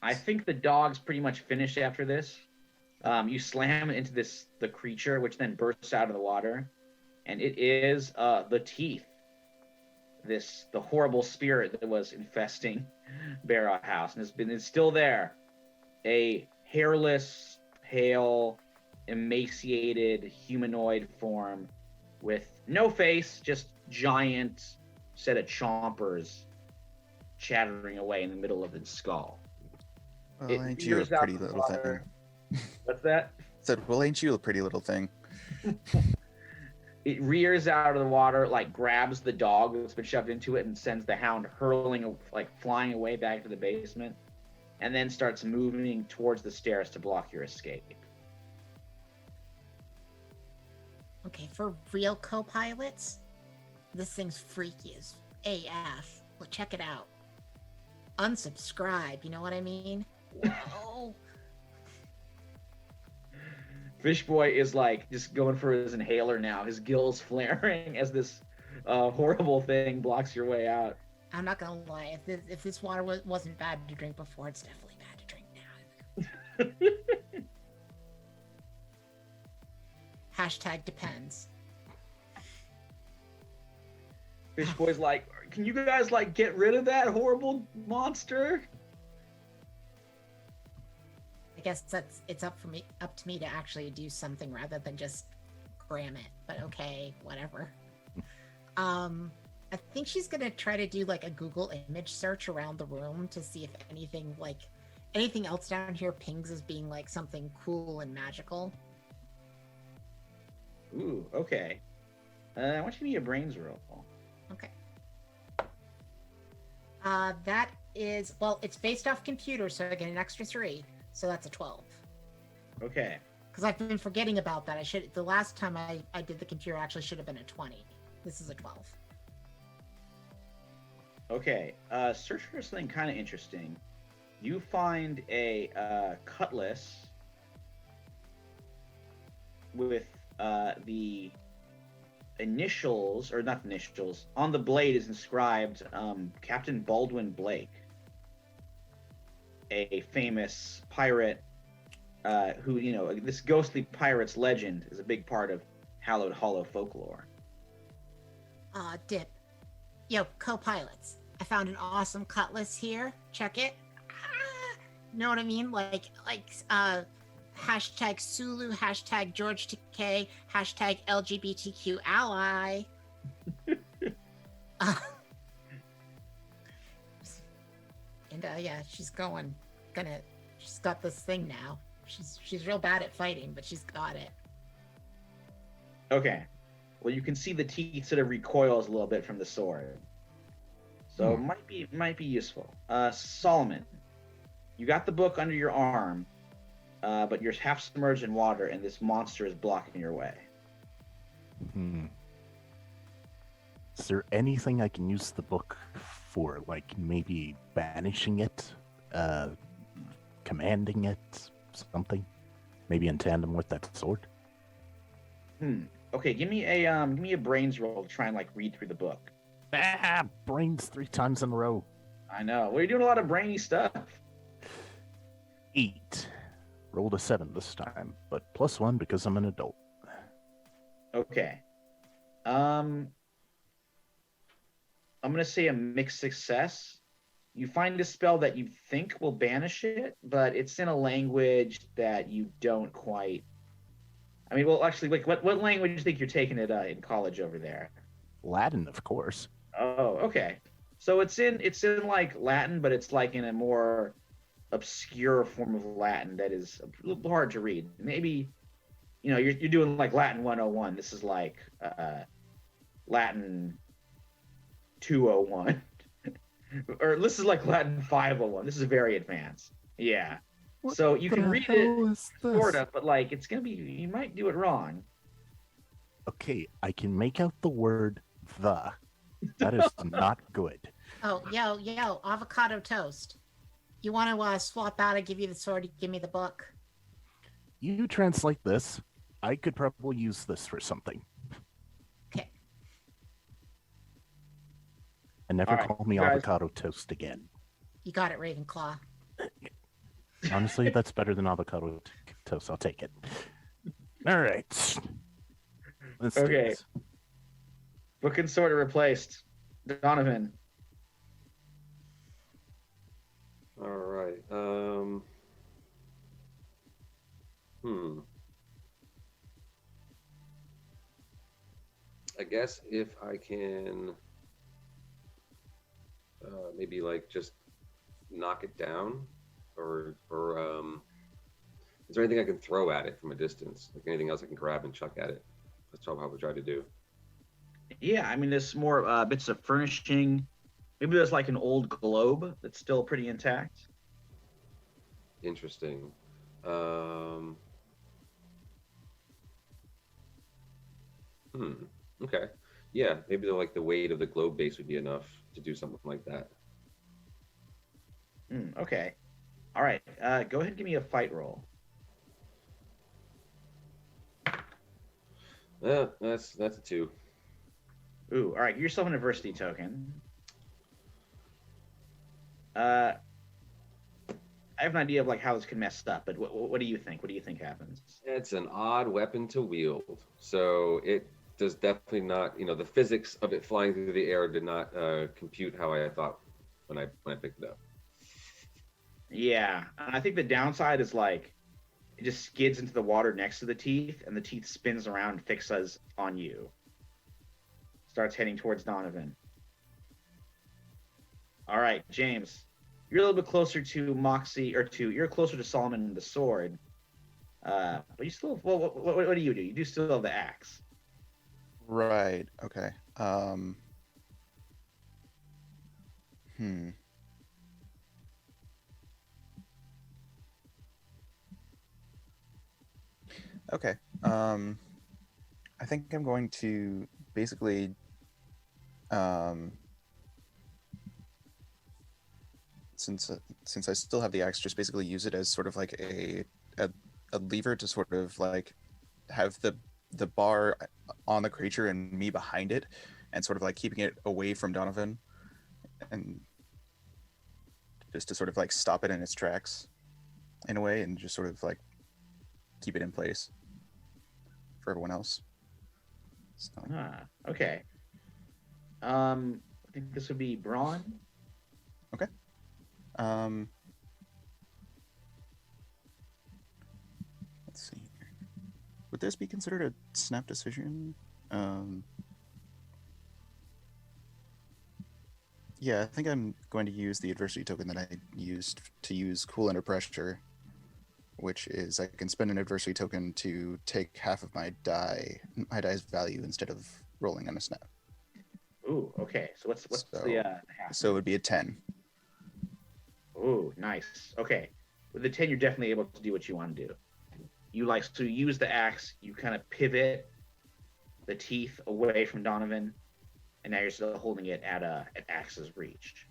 S1: I think the dog's pretty much finished after this. You slam it into the creature, which then bursts out of the water, and it is the teeth. The horrible spirit that was infesting Barrow House, and it's still there. A hairless, pale, emaciated humanoid form with no face, just giant set of chompers chattering away in the middle of its skull.
S2: Well, ain't you a
S1: rears out
S2: pretty
S1: of the
S2: little
S1: water.
S2: thing?
S1: What's that?
S2: Said, well, ain't you a pretty little thing?
S1: It rears out of the water, like grabs the dog that's been shoved into it and sends the hound hurling, like flying away back to the basement, and then starts moving towards the stairs to block your escape.
S3: Okay, for real co-pilots, this thing's freaky as AF. Well, check it out. Unsubscribe, you know what I mean? Oh.
S1: Fish Boy is like just going for his inhaler now, his gills flaring as this horrible thing blocks your way out.
S3: I'm not gonna lie, if this water wasn't bad to drink before, it's definitely bad to drink now. Hashtag depends.
S1: Fish Boy's like, can you guys like get rid of that horrible monster?
S3: I guess it's up to me to actually do something rather than just gram it. But okay, whatever. I think she's gonna try to do like a Google image search around the room to see if anything else down here pings as being like something cool and magical.
S1: Ooh, okay. I want you to give me a brains roll.
S3: Okay. That is, well, it's based off computer, so I get an extra 3. So that's a 12.
S1: Okay.
S3: Because I've been forgetting about that. The last time I did the computer actually should have been a 20. This is a 12.
S1: Okay. Search for something kind of interesting. You find a cutlass with the initials, or not initials, on the blade is inscribed Captain Baldwin Blake, a famous pirate who, this ghostly pirate's legend is a big part of Hallowed Hollow folklore.
S3: Dip. Yo, co-pilots. I found an awesome cutlass here. Check it. Know what I mean? Hashtag Sulu, hashtag George Takei, hashtag LGBTQ ally. Yeah, she's got this thing now. She's real bad at fighting, but she's got it.
S1: Okay. Well, you can see the teeth sort of recoils a little bit from the sword. So it might be useful. Solomon, you got the book under your arm. But you're half submerged in water, and this monster is blocking your way.
S4: Is there anything I can use the book for? Like maybe banishing it, commanding it, something? Maybe in tandem with that sword?
S1: Okay, give me a brains roll to try and like read through the book.
S4: Brains 3 times in a row.
S1: I know. Well, you're doing a lot of brainy stuff.
S4: 8. Rolled a 7 this time, but +1 because I'm an adult.
S1: Okay. I'm gonna say a mixed success. You find a spell that you think will banish it, but it's in a language that you don't quite. I mean, well, actually, like, what language do you think you're taking it in college over there?
S4: Latin, of course.
S1: Oh, okay. So it's in like Latin, but it's like in a more obscure form of Latin that is a little hard to read. Maybe, you're doing like Latin 101. This is like Latin 201. Or this is like Latin 501. This is very advanced. Yeah. So you can read it sort of, but like it's gonna be, you might do it wrong.
S4: Okay, I can make out the word "the." That is not good.
S3: Oh, yo, avocado toast. You want to swap out? I give you the sword. You give me the book.
S4: You translate this. I could probably use this for something.
S3: Okay.
S4: And never call me avocado toast again.
S3: You got it, Ravenclaw.
S4: Honestly, that's better than avocado toast. I'll take it. All right. Let's do
S1: Okay.
S4: this.
S1: Book and sword are replaced. Donovan.
S5: All right. I guess if I can maybe like just knock it down, or is there anything I can throw at it from a distance? Like anything else I can grab and chuck at it? That's what I would try to do.
S1: Yeah, I mean, there's more bits of furnishing. Maybe there's like an old globe that's still pretty intact.
S5: Interesting. Um, Okay. Yeah, maybe the weight of the globe base would be enough to do something like that.
S1: Okay. All right. Go ahead and give me a fight roll.
S5: Yeah, that's a 2.
S1: Ooh, all right. Give yourself an adversity token. I have an idea of like how this could mess up, but what do you think? What do you think happens?
S5: It's an odd weapon to wield, so it does definitely not. The physics of it flying through the air did not compute how I thought when I picked it up.
S1: Yeah, and I think the downside is like it just skids into the water next to the teeth, and the teeth spins around and fixes on you. Starts heading towards Donovan. All right, James, you're a little bit closer to Moxie, you're closer to Solomon and the sword. But you still, well, what do? You do still have the axe.
S2: Right. Okay. Okay. I think I'm going to basically since I still have the axe, just basically use it as sort of like a lever to sort of like have the bar on the creature and me behind it, and sort of like keeping it away from Donovan, and just to sort of like stop it in its tracks in a way, and just sort of like keep it in place for everyone else. So.
S1: Okay. I think this would be Braun.
S2: Okay. Let's see here. Would this be considered a snap decision? Yeah, I think I'm going to use the adversity token that I used to use Cool Under Pressure, which is I can spend an adversity token to take half of my die's value instead of rolling on a snap.
S1: Ooh, okay. So what's
S2: So,
S1: the half?
S2: So it would be a 10.
S1: Ooh, nice. Okay. With the 10, you're definitely able to do what you want to do. You use the axe, you kind of pivot the teeth away from Donovan, and now you're still holding it at axe's reach.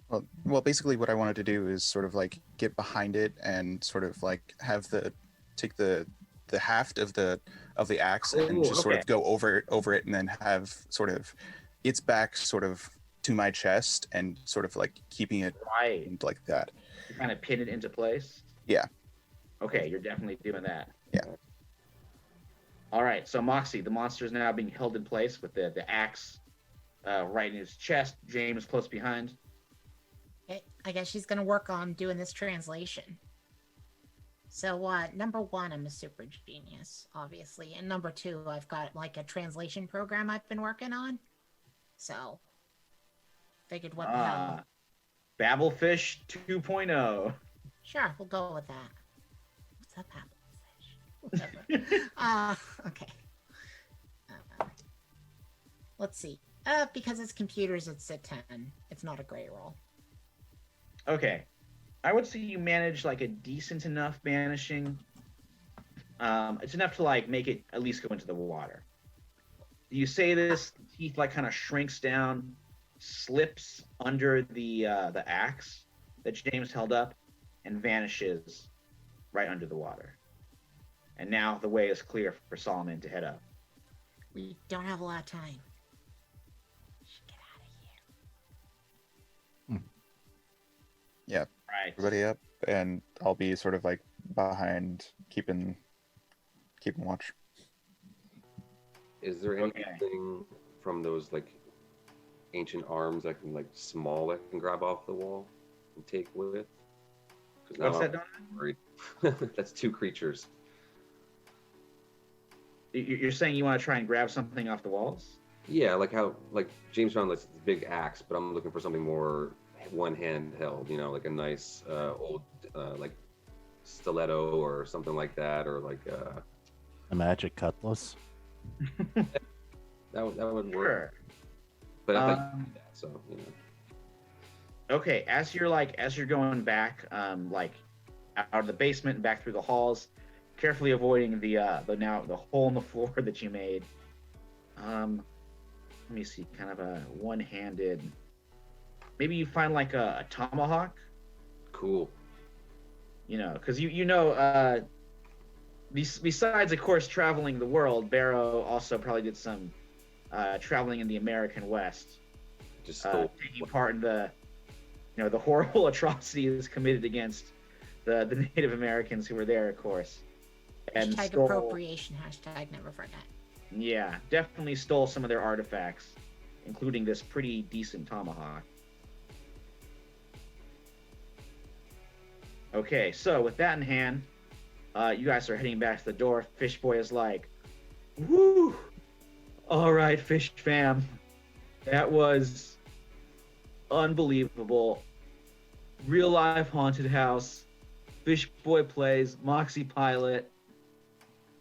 S2: Well, basically what I wanted to do is sort of like get behind it and sort of like take the haft of the axe and just sort of go over it, and then have sort of its back sort of to my chest and sort of like keeping it
S1: right
S2: like that.
S1: You kind of pin it into place.
S2: Yeah.
S1: Okay, you're definitely doing that.
S2: Yeah.
S1: All right, so Moxie, the monster is now being held in place with the axe right in his chest. James close behind.
S3: Okay, I guess she's gonna work on doing this translation. So number 1, I'm a super genius, obviously, and number 2, I've got like a translation program I've been working on. So figured what the hell.
S1: Babblefish 2.0.
S3: Sure, we'll go with that. What's up, Babblefish? Whatever. Okay. Let's see. Because it's computers, it's a 10. It's not a great roll.
S1: Okay. I would say you manage like a decent enough banishing. It's enough to like make it at least go into the water. You say this, the teeth like kind of shrinks down, slips under the axe that James held up, and vanishes right under the water. And now the way is clear for Solomon to head up.
S3: We don't have a lot of time. Get out of here.
S2: Yeah.
S1: Right.
S2: Everybody up. and I'll be sort of like behind, keeping watch.
S5: Is there
S1: Okay.
S5: anything from those like ancient arms that can like small that can grab off the wall and take with? Because now
S1: What's that,
S5: I'm
S1: Donovan?
S5: worried. That's 2 creatures.
S1: You're saying you want to try and grab something off the walls?
S5: Yeah, like how like James found this big axe, but I'm looking for something more one hand held. You know, like a nice old like stiletto or something like that, or like
S4: A magic cutlass.
S5: that would work.
S1: Sure.
S5: But I think
S1: Um,
S5: that, so you know.
S1: Okay, as you're going back, like out of the basement and back through the halls, carefully avoiding the hole in the floor that you made. Let me see, kind of a one-handed. Maybe you find like a tomahawk,
S5: Cool.
S1: you know, because besides of course traveling the world, Barrow also probably did some traveling in the American West,
S5: Just stole.
S1: taking part in the horrible atrocities committed against the Native Americans who were there, of course, and
S3: Hashtag
S1: stole.
S3: appropriation. Hashtag never forget.
S1: Yeah, definitely stole some of their artifacts, including this pretty decent tomahawk. Okay, so with that in hand, you guys are heading back to the door. Fish Boy is like, "Woo! All right, Fish Fam, that was unbelievable. Real life haunted house. Fish Boy plays Moxie Pilot.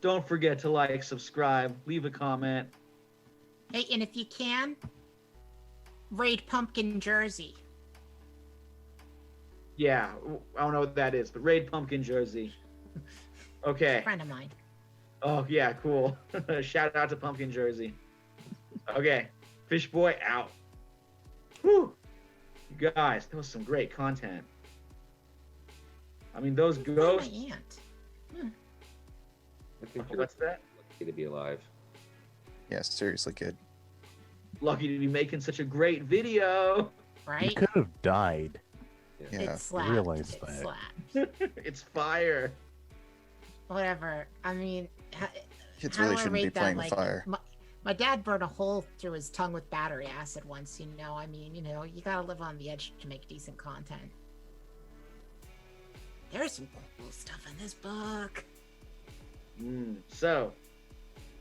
S1: Don't forget to like, subscribe, leave a comment.
S3: Hey, and if you can, raid Pumpkin Jersey.
S1: Yeah, I don't know what that is, but raid Pumpkin Jersey. Okay.
S3: Friend of mine.
S1: Oh, yeah, cool. Shout out to Pumpkin Jersey. Okay. Fish Boy out. Whew. You guys, that was some great content. I mean, those
S3: Oh,
S1: ghosts.
S3: my aunt.
S5: I think you're
S1: What's that?
S5: lucky to be alive.
S2: Yeah, seriously, kid.
S1: Lucky to be making such a great video.
S4: You
S3: Right?
S4: could have died.
S2: Yeah.
S3: It slapped.
S4: realized
S3: It
S4: that.
S3: slapped.
S1: It's fire.
S3: Whatever. I mean,
S2: Kids
S3: how
S2: really
S3: do I
S2: shouldn't be
S3: rate that?
S2: playing with
S3: Like,
S2: fire.
S3: My dad burned a hole through his tongue with battery acid once, you know. I mean, you gotta live on the edge to make decent content. There's some cool stuff in this book.
S1: So,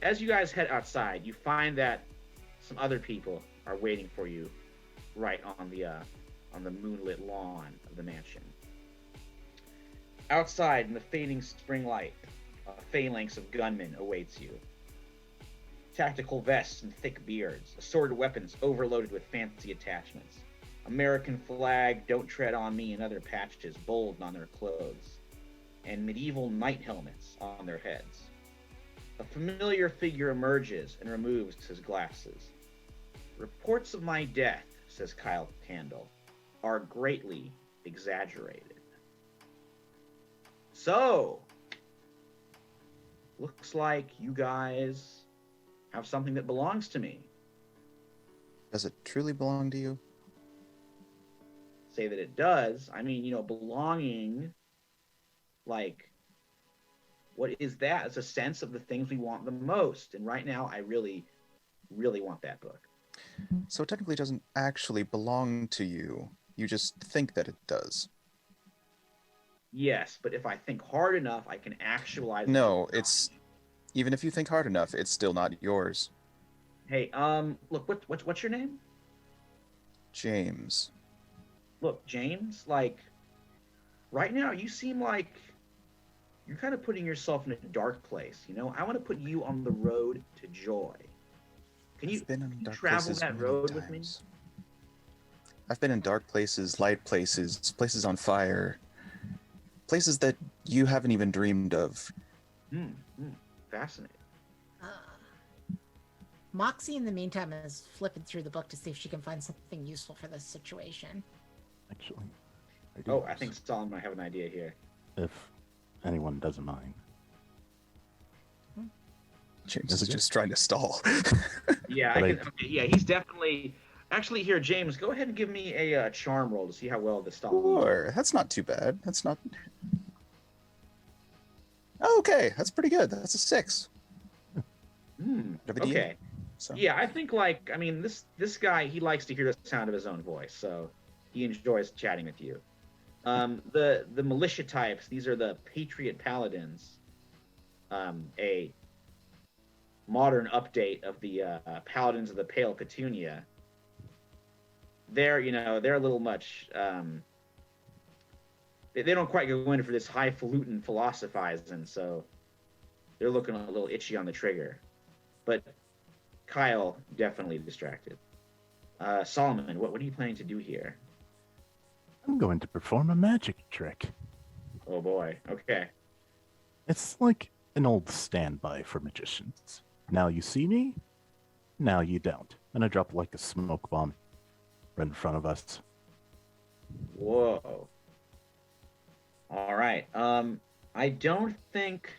S1: as you guys head outside, you find that some other people are waiting for you right on the moonlit lawn of the mansion. Outside, in the fading spring light, a phalanx of gunmen awaits you. Tactical vests and thick beards, assorted weapons overloaded with fancy attachments, American flag, don't tread on me, and other patches bold on their clothes, and medieval knight helmets on their heads. A familiar figure emerges and removes his glasses. Reports of my death, says Kyle Candle, are greatly exaggerated. So, looks like you guys have something that belongs to me.
S2: Does it truly belong to you?
S1: Say that it does. I mean, belonging, like, what is that? It's a sense of the things we want the most. And right now, I really, really want that book.
S2: So it technically doesn't actually belong to you. You just think that it does.
S1: Yes, but if I think hard enough, I can actualize.
S2: No, it's even if you think hard enough, it's still not yours.
S1: Hey, look, what's your name?
S2: James.
S1: Look, James, like, right now you seem like you're kind of putting yourself in a dark place, I want to put you on the road to joy. Can you
S2: I've been in dark
S1: travel
S2: places
S1: that
S2: many
S1: road with me?
S2: times. I've been in dark places, light places, places on fire, places that you haven't even dreamed of.
S1: Fascinating.
S3: Moxie, in the meantime, is flipping through the book to see if she can find something useful for this situation.
S4: Actually, I do.
S1: Oh, I think Solomon might have an idea here.
S4: If anyone doesn't mind.
S2: James is just trying to stall.
S1: Yeah,
S4: But
S1: okay, yeah, he's definitely. Actually, here, James, go ahead and give me a charm roll to see how well this stuff.
S2: Sure, that's not too bad. That's not. Okay, that's pretty good. That's a 6.
S1: Okay.
S2: So.
S1: Yeah, I think I mean this guy, he likes to hear the sound of his own voice, so he enjoys chatting with you. The militia types, these are the Patriot Paladins, a modern update of the Paladins of the Pale Petunia. They're a little much. They don't quite go in for this highfalutin philosophizing, so they're looking a little itchy on the trigger. But Kyle definitely distracted. Solomon, what are you planning to do here?
S4: I'm going to perform a magic trick.
S1: Oh boy. Okay.
S4: It's like an old standby for magicians. Now you see me, now you don't. And I drop like a smoke bomb right in front of us.
S1: Whoa. All right. I don't think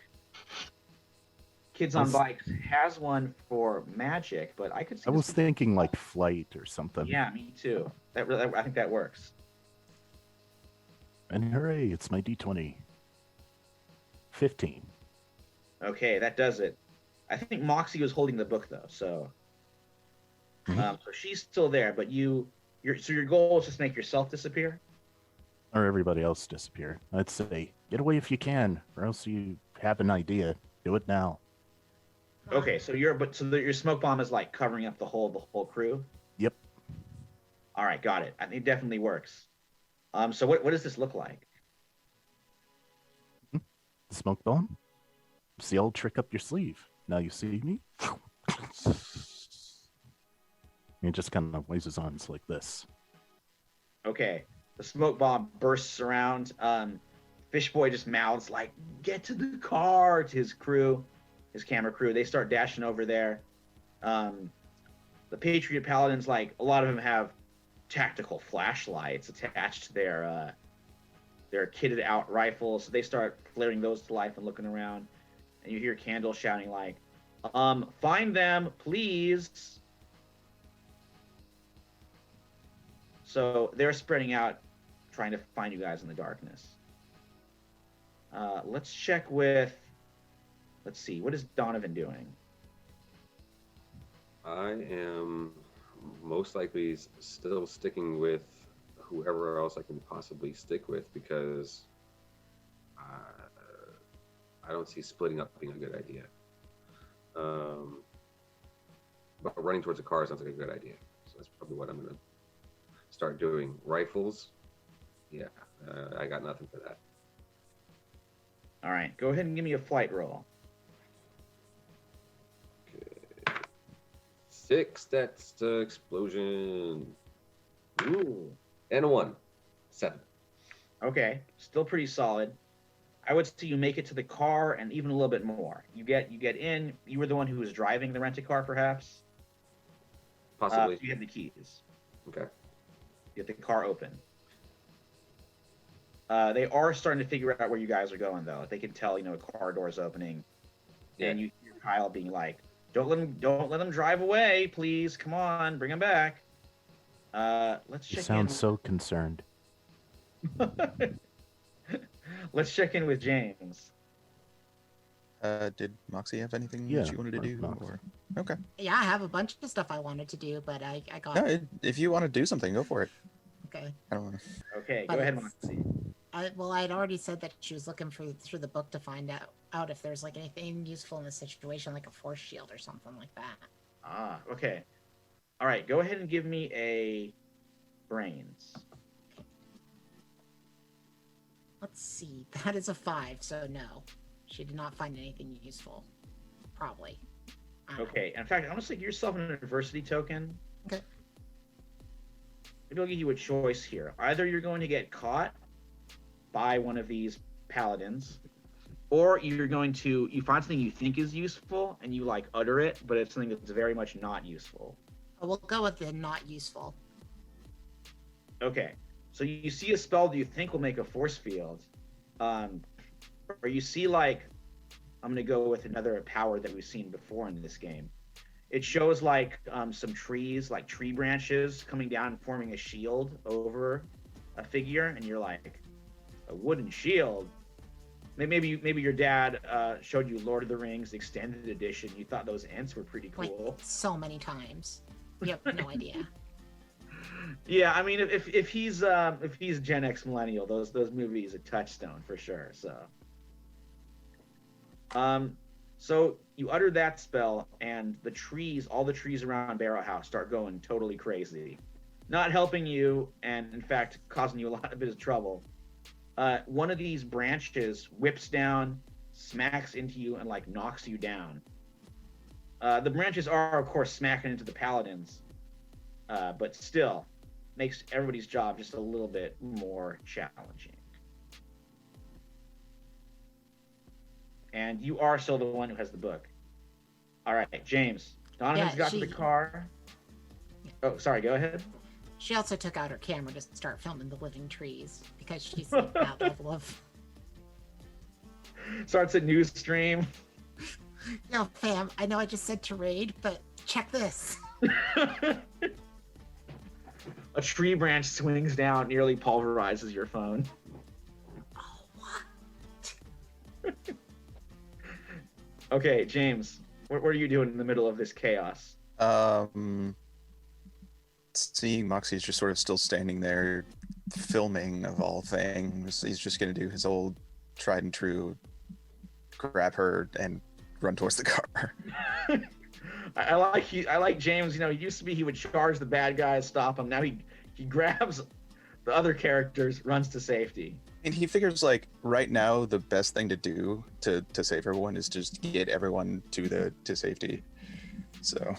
S1: Kids on Bikes has one for magic, but I could see.
S4: I was thinking like flight or something.
S1: Yeah, me too. I think that works.
S4: And hooray, it's my D20. 15.
S1: Okay, that does it. I think Moxie was holding the book though, so so she's still there, but your goal is just make yourself disappear?
S4: Or everybody else disappear. I'd say, get away if you can, or else you have an idea. Do it now.
S1: Okay, so your smoke bomb is like covering up the whole crew?
S4: Yep.
S1: All right, got it. I think it definitely works. So what does this look like?
S4: Smoke bomb? It's the old trick up your sleeve. Now you see me? He just kind of waves his arms like this.
S1: Okay. The smoke bomb bursts around. Fish Boy just mouths like, "Get to the car!" to his crew, his camera crew. They start dashing over there. The Patriot Paladins, like a lot of them have tactical flashlights attached to their kitted out rifles. So they start flaring those to life and looking around. And you hear Candle shouting like, "Find them, please!" So they're spreading out, trying to find you guys in the darkness. Let's check with. Let's see. What is Donovan doing?
S5: I am most likely still sticking with whoever else I can possibly stick with because I don't see splitting up being a good idea. But running towards a car sounds like a good idea. So that's probably what I'm going to start doing. Rifles, yeah, I got nothing for that.
S1: All right, go ahead and give me a flight roll.
S5: Okay. 6, that's the explosion.
S1: Ooh.
S5: And a 1. 7.
S1: Okay, still pretty solid. I would say you make it to the car and even a little bit more. You get in. You were the one who was driving the rent-a-car, perhaps?
S5: Possibly.
S1: You have the keys.
S5: Okay.
S1: You get the car open. They are starting to figure out where you guys are going, though. They can tell, a car door's opening, and you hear Kyle being like, "Don't let them drive away, please. Come on, bring them back." Let's check.
S4: You sound so concerned.
S1: Let's check in with James.
S2: Did Moxie have anything that you wanted to do? Or... Okay.
S3: Yeah, I have a bunch of stuff I wanted to do, but I got.
S2: No, if you want to do something, go for it.
S3: Okay.
S2: I don't want to.
S1: Okay,
S3: But
S1: go ahead, Moxie.
S3: I'd already said that she was looking through the book to find out if there's like anything useful in the situation, like a force shield or something like that.
S1: Ah, okay. All right, go ahead and give me a brains.
S3: Let's see. That is a 5, so no. She did not find anything useful. Probably.
S1: Okay. In fact, I'm gonna give yourself an adversity token.
S3: Okay.
S1: Maybe I'll give you a choice here. Either you're going to get caught by one of these paladins, or you find something you think is useful and you like utter it, but it's something that's very much not useful.
S3: We'll go with the not useful.
S1: Okay. So you see a spell that you think will make a force field, or you see I'm going to go with another power that we've seen before in this game. It shows like some trees, like tree branches coming down and forming a shield over a figure, and you're like, a wooden shield. Maybe your dad showed you Lord of the Rings extended edition. You thought those ents were pretty
S3: Like
S1: cool.
S3: so many times. You have no idea.
S1: Yeah, I mean, if he's Gen X millennial, those movies a touchstone for sure. So you utter that spell, and all the trees around Barrow House start going totally crazy, not helping you, and in fact causing you a bit of trouble. One of these branches whips down, smacks into you, and like knocks you down. The branches are, of course, smacking into the paladins, but still makes everybody's job just a little bit more challenging. And you are still the one who has the book. All right, James. Donovan's got to the car. Oh, sorry, go ahead.
S3: She also took out her camera to start filming the living trees because she's at that level of...
S1: Starts a news stream.
S3: No, fam, I know I just said to raid, but check this.
S1: A tree branch swings down, nearly pulverizes your phone.
S3: Oh, what?
S1: Okay, James, what are you doing in the middle of this chaos?
S2: Seeing Moxie's just sort of still standing there, filming of all things. He's just gonna do his old tried and true, grab her and run towards the car.
S1: I like James. You know, he used to be he would charge the bad guys, stop them. Now he grabs the other characters, runs to safety.
S2: And he figures like right now the best thing to do to save everyone is just get everyone to safety. So.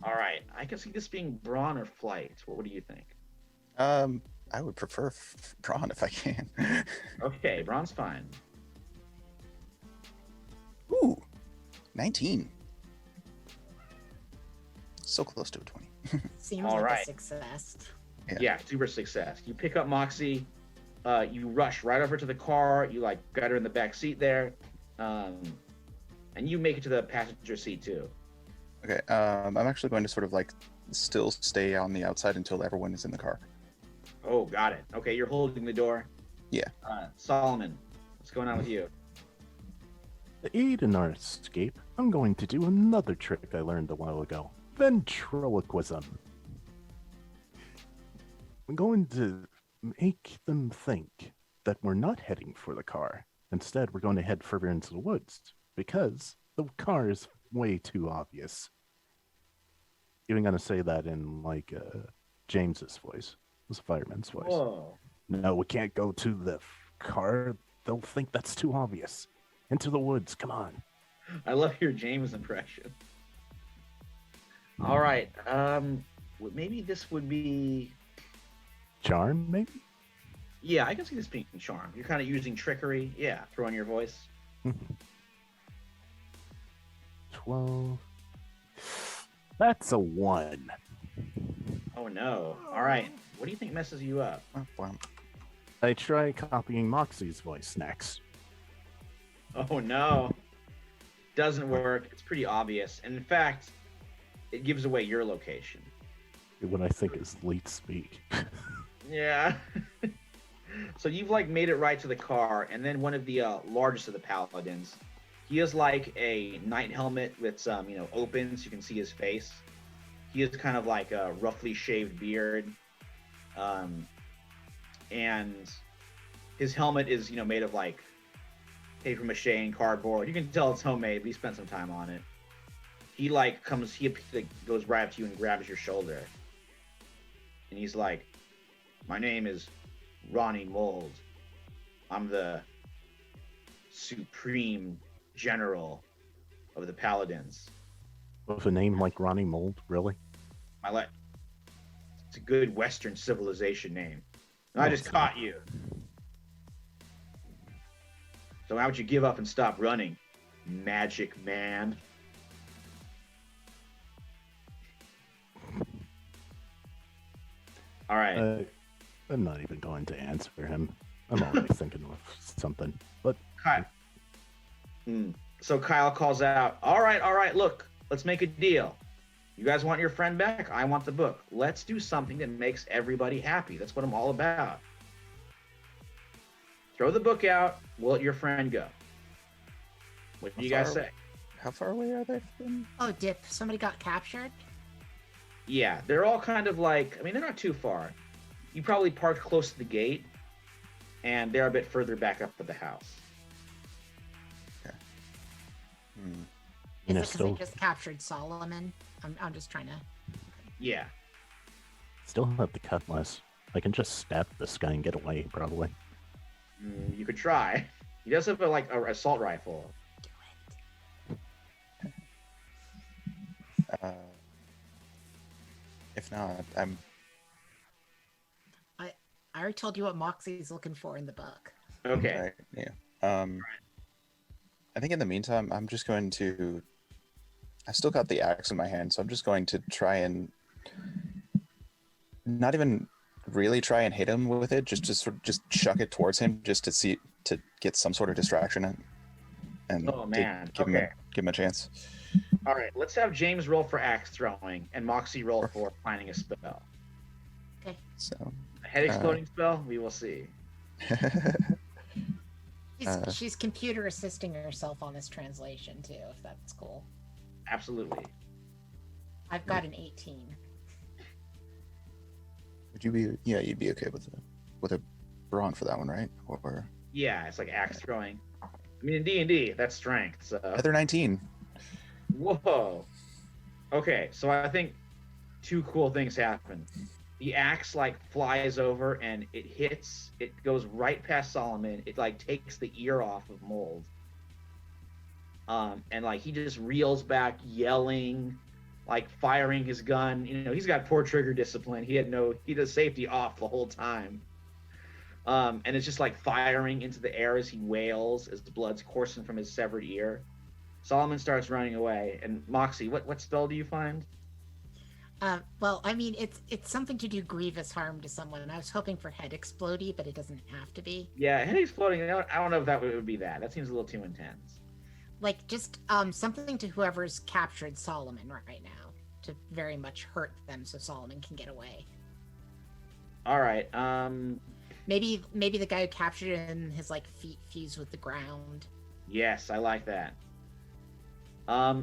S1: All right, I can see this being brawn or flight. What do you think?
S2: I would prefer brawn if I can.
S1: Okay, brawn's fine.
S2: Ooh, 19. So close to a 20.
S3: Seems
S1: All
S3: like
S1: right.
S3: a success.
S1: Yeah, super success. You pick up Moxie, you rush right over to the car, you like got her in the back seat there, and you make it to the passenger seat too.
S2: Okay, I'm actually going to sort of like still stay on the outside until everyone is in the car.
S1: Oh, got it. Okay, you're holding the door.
S2: Yeah.
S1: Solomon, what's going on with you?
S4: To aid in our escape, I'm going to do another trick I learned a while ago. Ventriloquism. I'm going to make them think that we're not heading for the car. Instead, we're going to head further into the woods because the car is way too obvious. Even gonna say that in like James's voice, his fireman's voice.
S1: Whoa.
S4: No, we can't go to the car. They'll think that's too obvious. Into the woods, come on.
S1: I love your James impression. All right. Maybe this would be.
S4: Charm, maybe?
S1: Yeah, I can see this being charm. You're kind of using trickery. Yeah, throw in your voice.
S4: 12. That's a 1.
S1: Oh no. All right. What do you think messes you up?
S4: I try copying Moxie's voice next.
S1: Oh no. Doesn't work. It's pretty obvious. And in fact, it gives away your location.
S4: What I think is leet speak.
S1: Yeah. So you've like made it right to the car, and then one of the largest of the paladins, he has like a knight helmet that's open so you can see his face. He has kind of like a roughly shaved beard, and his helmet is made of like paper mache and cardboard. You can tell it's homemade, but he spent some time on it. He goes right up to you and grabs your shoulder, and he's like, "My name is Ronnie Mold. I'm the supreme general of the paladins."
S4: With a name like Ronnie Mold, really?
S1: It's a good Western civilization name. And I just caught you. So how would you give up and stop running, magic man? All right.
S4: I'm not even going to answer him. I'm already thinking of something. But
S1: Kyle. So Kyle calls out, all right, look, let's make a deal. You guys want your friend back? I want the book. Let's do something that makes everybody happy. That's what I'm all about. Throw the book out. We'll let your friend go. What do you guys say?
S2: How far away are they from?
S3: Oh, Dip, somebody got captured?
S1: Yeah, they're all kind of like, I mean, they're not too far. You probably parked close to the gate, and they're a bit further back up at the house.
S2: Okay.
S3: Is it
S4: know,
S3: because
S4: still,
S3: they just captured Solomon? I'm just trying to...
S1: Yeah.
S4: still have the cutlass. I can just stab this guy and get away, probably.
S1: You could try. He does have a assault rifle.
S3: Do it.
S2: If not,
S3: I already told you what Moxie's looking for in the book.
S1: Okay.
S2: Right, yeah. I think in the meantime, I'm just going to. I've still got the axe in my hand, so I'm just going to try and not even really try and hit him with it. Just chuck it towards him, just to get some sort of distraction and
S1: Oh, man.
S2: give
S1: Okay.
S2: him a chance.
S1: All right. Let's have James roll for axe throwing and Moxie roll for planning a spell.
S2: So
S1: A head exploding spell? We will see.
S3: She's computer assisting herself on this translation, too, if that's cool.
S1: Absolutely.
S3: I've got an 18.
S2: would you be? Yeah, you'd be okay with a brawn for that one, right? Or
S1: Yeah, it's like axe throwing. I mean, in D&D, that's strength. So.
S2: Heather 19.
S1: Whoa. Okay, so I think two cool things happen. The axe flies over and it goes right past Solomon. It takes the ear off of Mold. And he just reels back yelling, firing his gun. He's got poor trigger discipline. He does safety off the whole time. And it's just firing into the air as he wails, as the blood's coursing from his severed ear. Solomon starts running away. And Moxie, what spell do you find?
S3: Well, I mean, it's something to do grievous harm to someone. I was hoping for head explodey, but it doesn't have to be.
S1: Yeah, head exploding. I don't know if that would be that. That seems a little too intense.
S3: Just something to whoever's captured Solomon right now to very much hurt them so Solomon can get away.
S1: All right.
S3: Maybe the guy who captured him, his feet fuse with the ground.
S1: Yes, I like that.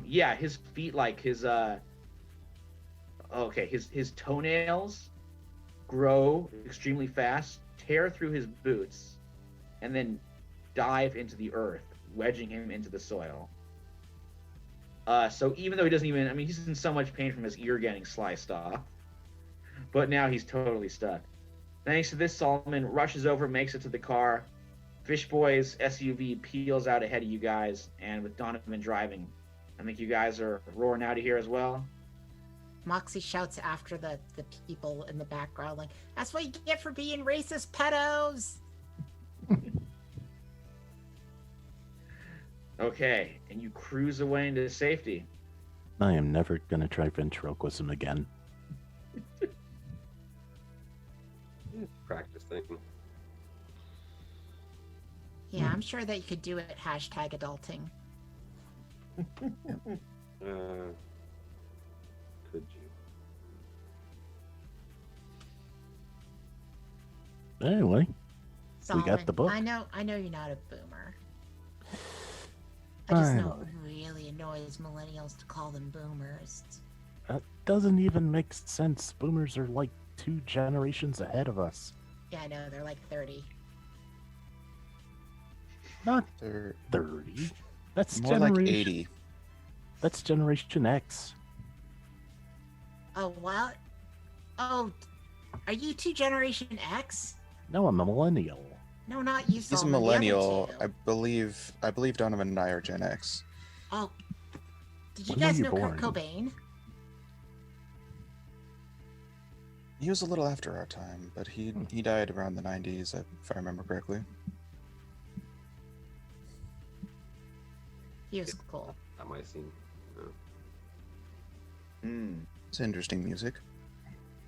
S1: Yeah, his feet his toenails grow extremely fast, tear through his boots, and then dive into the earth, wedging him into the soil. So even though he doesn't even, he's in so much pain from his ear getting sliced off, but now he's totally stuck. Thanks to this, Solomon rushes over, makes it to the car. Fishboy's SUV peels out ahead of you guys, and with Donovan driving, I think you guys are roaring out of here as well.
S3: Moxie shouts after the people in the background, that's what you get for being racist pedos!
S1: Okay, and you cruise away into safety.
S4: I am never going to try ventriloquism again.
S5: Practice thing.
S3: Yeah, I'm sure that you could do it #adulting.
S5: Could you?
S4: Anyway,
S3: Solomon,
S4: got the book.
S3: I know you're not a boomer. I just know it really annoys millennials to call them boomers.
S4: That doesn't even make sense. Boomers are 2 generations ahead of us.
S3: Yeah, I know, they're 30.
S4: Not
S2: They're
S4: 30. That's
S2: more
S4: generation
S2: 80.
S4: That's Generation X.
S3: Oh, what? Oh, are you 2 Generation X?
S4: No, I'm a millennial.
S3: No, not you,
S2: He's a
S3: Solomon, the other
S2: millennial.
S3: two.
S2: I believe Donovan and I are Gen X.
S3: Oh, did you
S4: When were
S3: guys
S4: you
S3: know
S4: born?
S3: Kurt Cobain?
S2: He was a little after our time, but he died around the 90s, if I remember correctly.
S3: He was cool.
S5: That might seem.
S2: It's interesting music.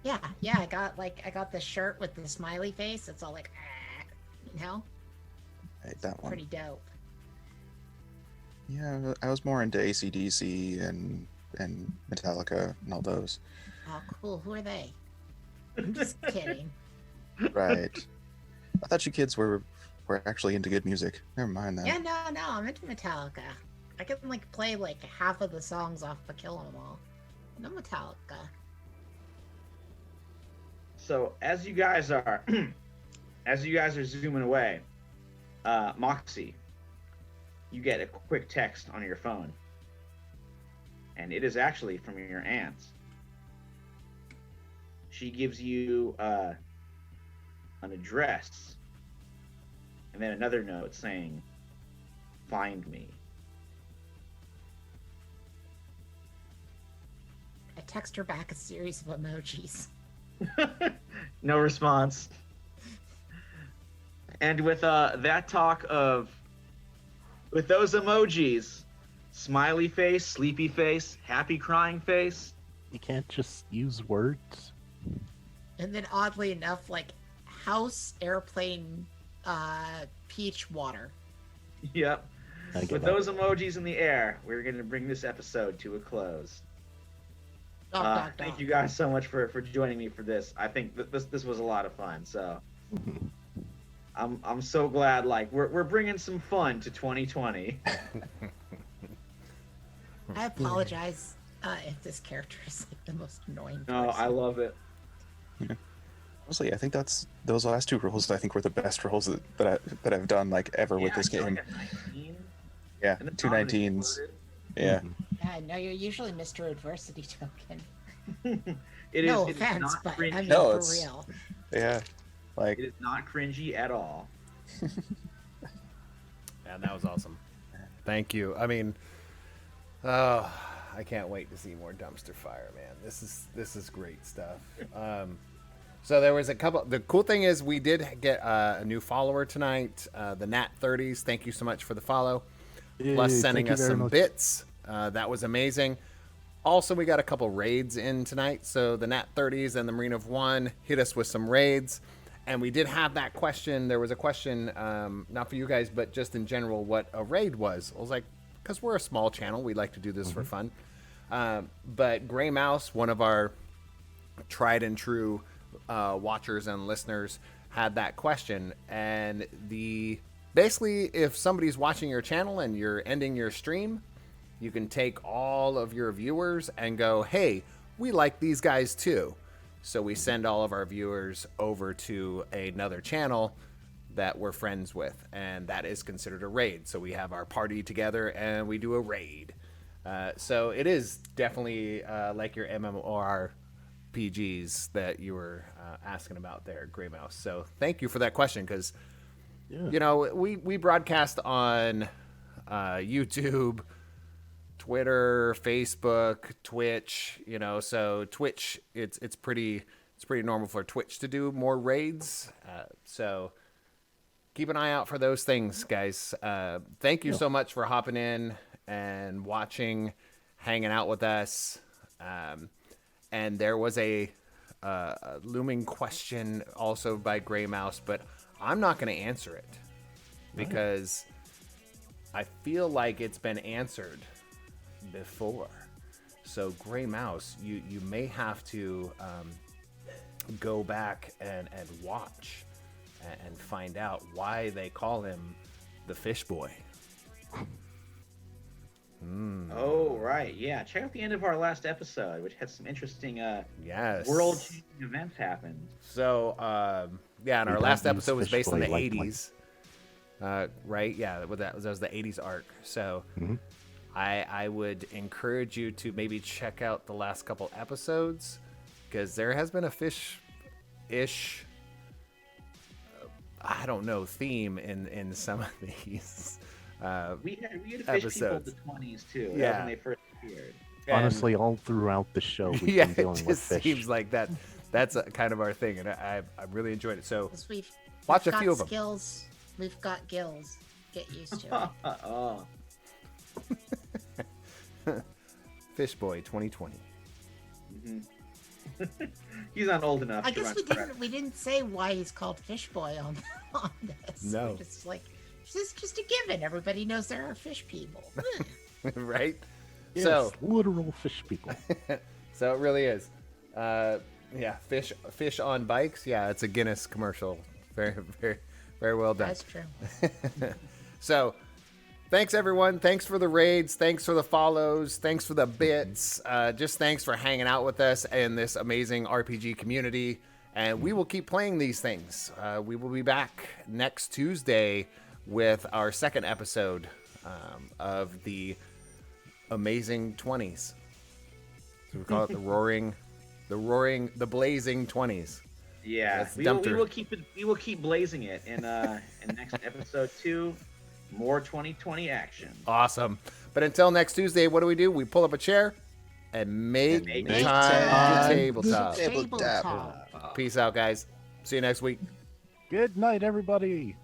S3: Yeah, I got this shirt with the smiley face. It's all
S2: Right, that one.
S3: pretty dope.
S2: Yeah, I was more into AC/DC and and Metallica and all those.
S3: Oh, cool. Who are they? I'm just kidding.
S2: Right. I thought you kids were actually into good music. Never mind that.
S3: Yeah, no, I'm into Metallica. I can like play like half of the songs off of Kill 'Em All. No Metallica.
S1: So as you guys are zooming away, Moxie, you get a quick text on your phone, and it is actually from your aunt. She gives you an address, and then another note saying, "Find me."
S3: I text her back a series of emojis.
S1: No response. And with that talk with those emojis, smiley face, sleepy face, happy crying face.
S4: You can't just use words.
S3: And then oddly enough, like house, airplane, peach, water.
S1: Yep.
S4: I get
S1: With
S4: that.
S1: those emojis in the air, we're going to bring this episode to a close. Thank you guys so much for joining me for this. I think this was a lot of fun. So I'm so glad we're bringing some fun to 2020.
S3: I apologize if this character is like the most annoying.
S1: No, I
S3: person.
S1: love it.
S2: Honestly, I think those last two roles. I think were the best roles that I've done like ever with this game.
S1: Like a 19.
S2: Yeah,
S1: And the
S2: 2
S1: comedy
S2: 19s.
S1: included.
S2: Yeah.
S3: Yeah, no, you're usually Mr. Adversity Token.
S1: It
S3: No
S1: is
S3: offense,
S1: not
S3: but
S1: cringy.
S3: I mean
S2: No,
S3: for
S2: it's-
S3: real.
S2: Yeah. Like
S1: It is not cringy at all.
S6: Yeah, that was awesome. Thank you. I mean, I can't wait to see more dumpster fire, man. This is great stuff. So there was a couple. The cool thing is we did get a new follower tonight, the Nat30s. Thank you so much for the follow. Plus
S4: Yay,
S6: sending
S4: thank you
S6: us
S4: very
S6: some
S4: much.
S6: bits. That was amazing. Also, we got a couple raids in tonight. So the Nat30s and the Marine of One hit us with some raids. And we did have that question. There was a question, not for you guys, but just in general, what a raid was. I was like, because we're a small channel, we like to do this for fun. But Gray Mouse, one of our tried and true watchers and listeners, had that question. And basically, if somebody's watching your channel and you're ending your stream, you can take all of your viewers and go, hey, we like these guys too. So we send all of our viewers over to another channel that we're friends with, and that is considered a raid. So we have our party together and we do a raid. So it is definitely like your MMORPGs that you were asking about there, Gray Mouse. So thank you for that question, because you know we broadcast on YouTube, Twitter, Facebook, Twitch, you know, so Twitch, it's pretty normal for Twitch to do more raids. So keep an eye out for those things, guys. Thank you so much for hopping in and watching, hanging out with us. And there was a looming question also by Gray Mouse, but I'm not going to answer it because I feel like it's been answered before. So Gray Mouse, you may have to go back and watch and find out why they call him the Fish Boy.
S1: Oh, right. Yeah. Check out the end of our last episode, which had some interesting
S6: Yes.
S1: world-changing events happen.
S6: So, yeah, and our
S4: We
S6: last
S4: don't use
S6: episode was
S4: Fish
S6: based in
S4: Boy
S6: the
S4: like
S6: 80s. Right? Yeah, that was the 80s arc. So I would encourage you to maybe check out the last couple episodes, because there has been a fish-ish, I don't know, theme in some of these
S1: We had fish
S6: episodes.
S1: people in the 20s too. That was
S6: Yeah.
S1: when they first appeared.
S4: Honestly, all throughout the show, we've
S6: Yeah,
S4: been
S6: it
S4: dealing with
S6: just
S4: fish.
S6: seems like that's kind of our thing, and I really enjoyed it. So
S3: 'Cause
S6: watch
S3: we've
S6: a few
S3: got
S6: of them.
S3: skills. We've got gills. Get used to it.
S1: Oh,
S6: Fish Boy 2020.
S1: he's not old enough.
S3: I
S1: to
S3: guess
S1: run
S3: we didn't say why he's called Fish Boy on this.
S6: No.
S3: We're just like, it's just a given. Everybody knows there are fish people.
S6: Right?
S4: Yes,
S6: So
S4: literal fish people.
S6: so it really is. Yeah, fish on bikes. Yeah, it's a Guinness commercial. Very, very, very well done.
S3: That's true.
S6: So, thanks everyone. Thanks for the raids. Thanks for the follows. Thanks for the bits. Just thanks for hanging out with us in this amazing RPG community. And we will keep playing these things. We will be back next Tuesday with our second episode of the Amazing 20s. So we call it the Blazing 20s.
S1: Yeah,
S6: That's
S1: we
S6: Dumpster.
S1: will keep it. We will keep blazing it in next episode 2. More 2020 action.
S6: Awesome. But until next Tuesday, what do? We pull up a chair and make
S1: Make
S6: time
S2: time.
S6: to tabletop.
S2: Tabletop.
S3: Tabletop.
S6: Peace out, guys. See you next week.
S4: Good night, everybody.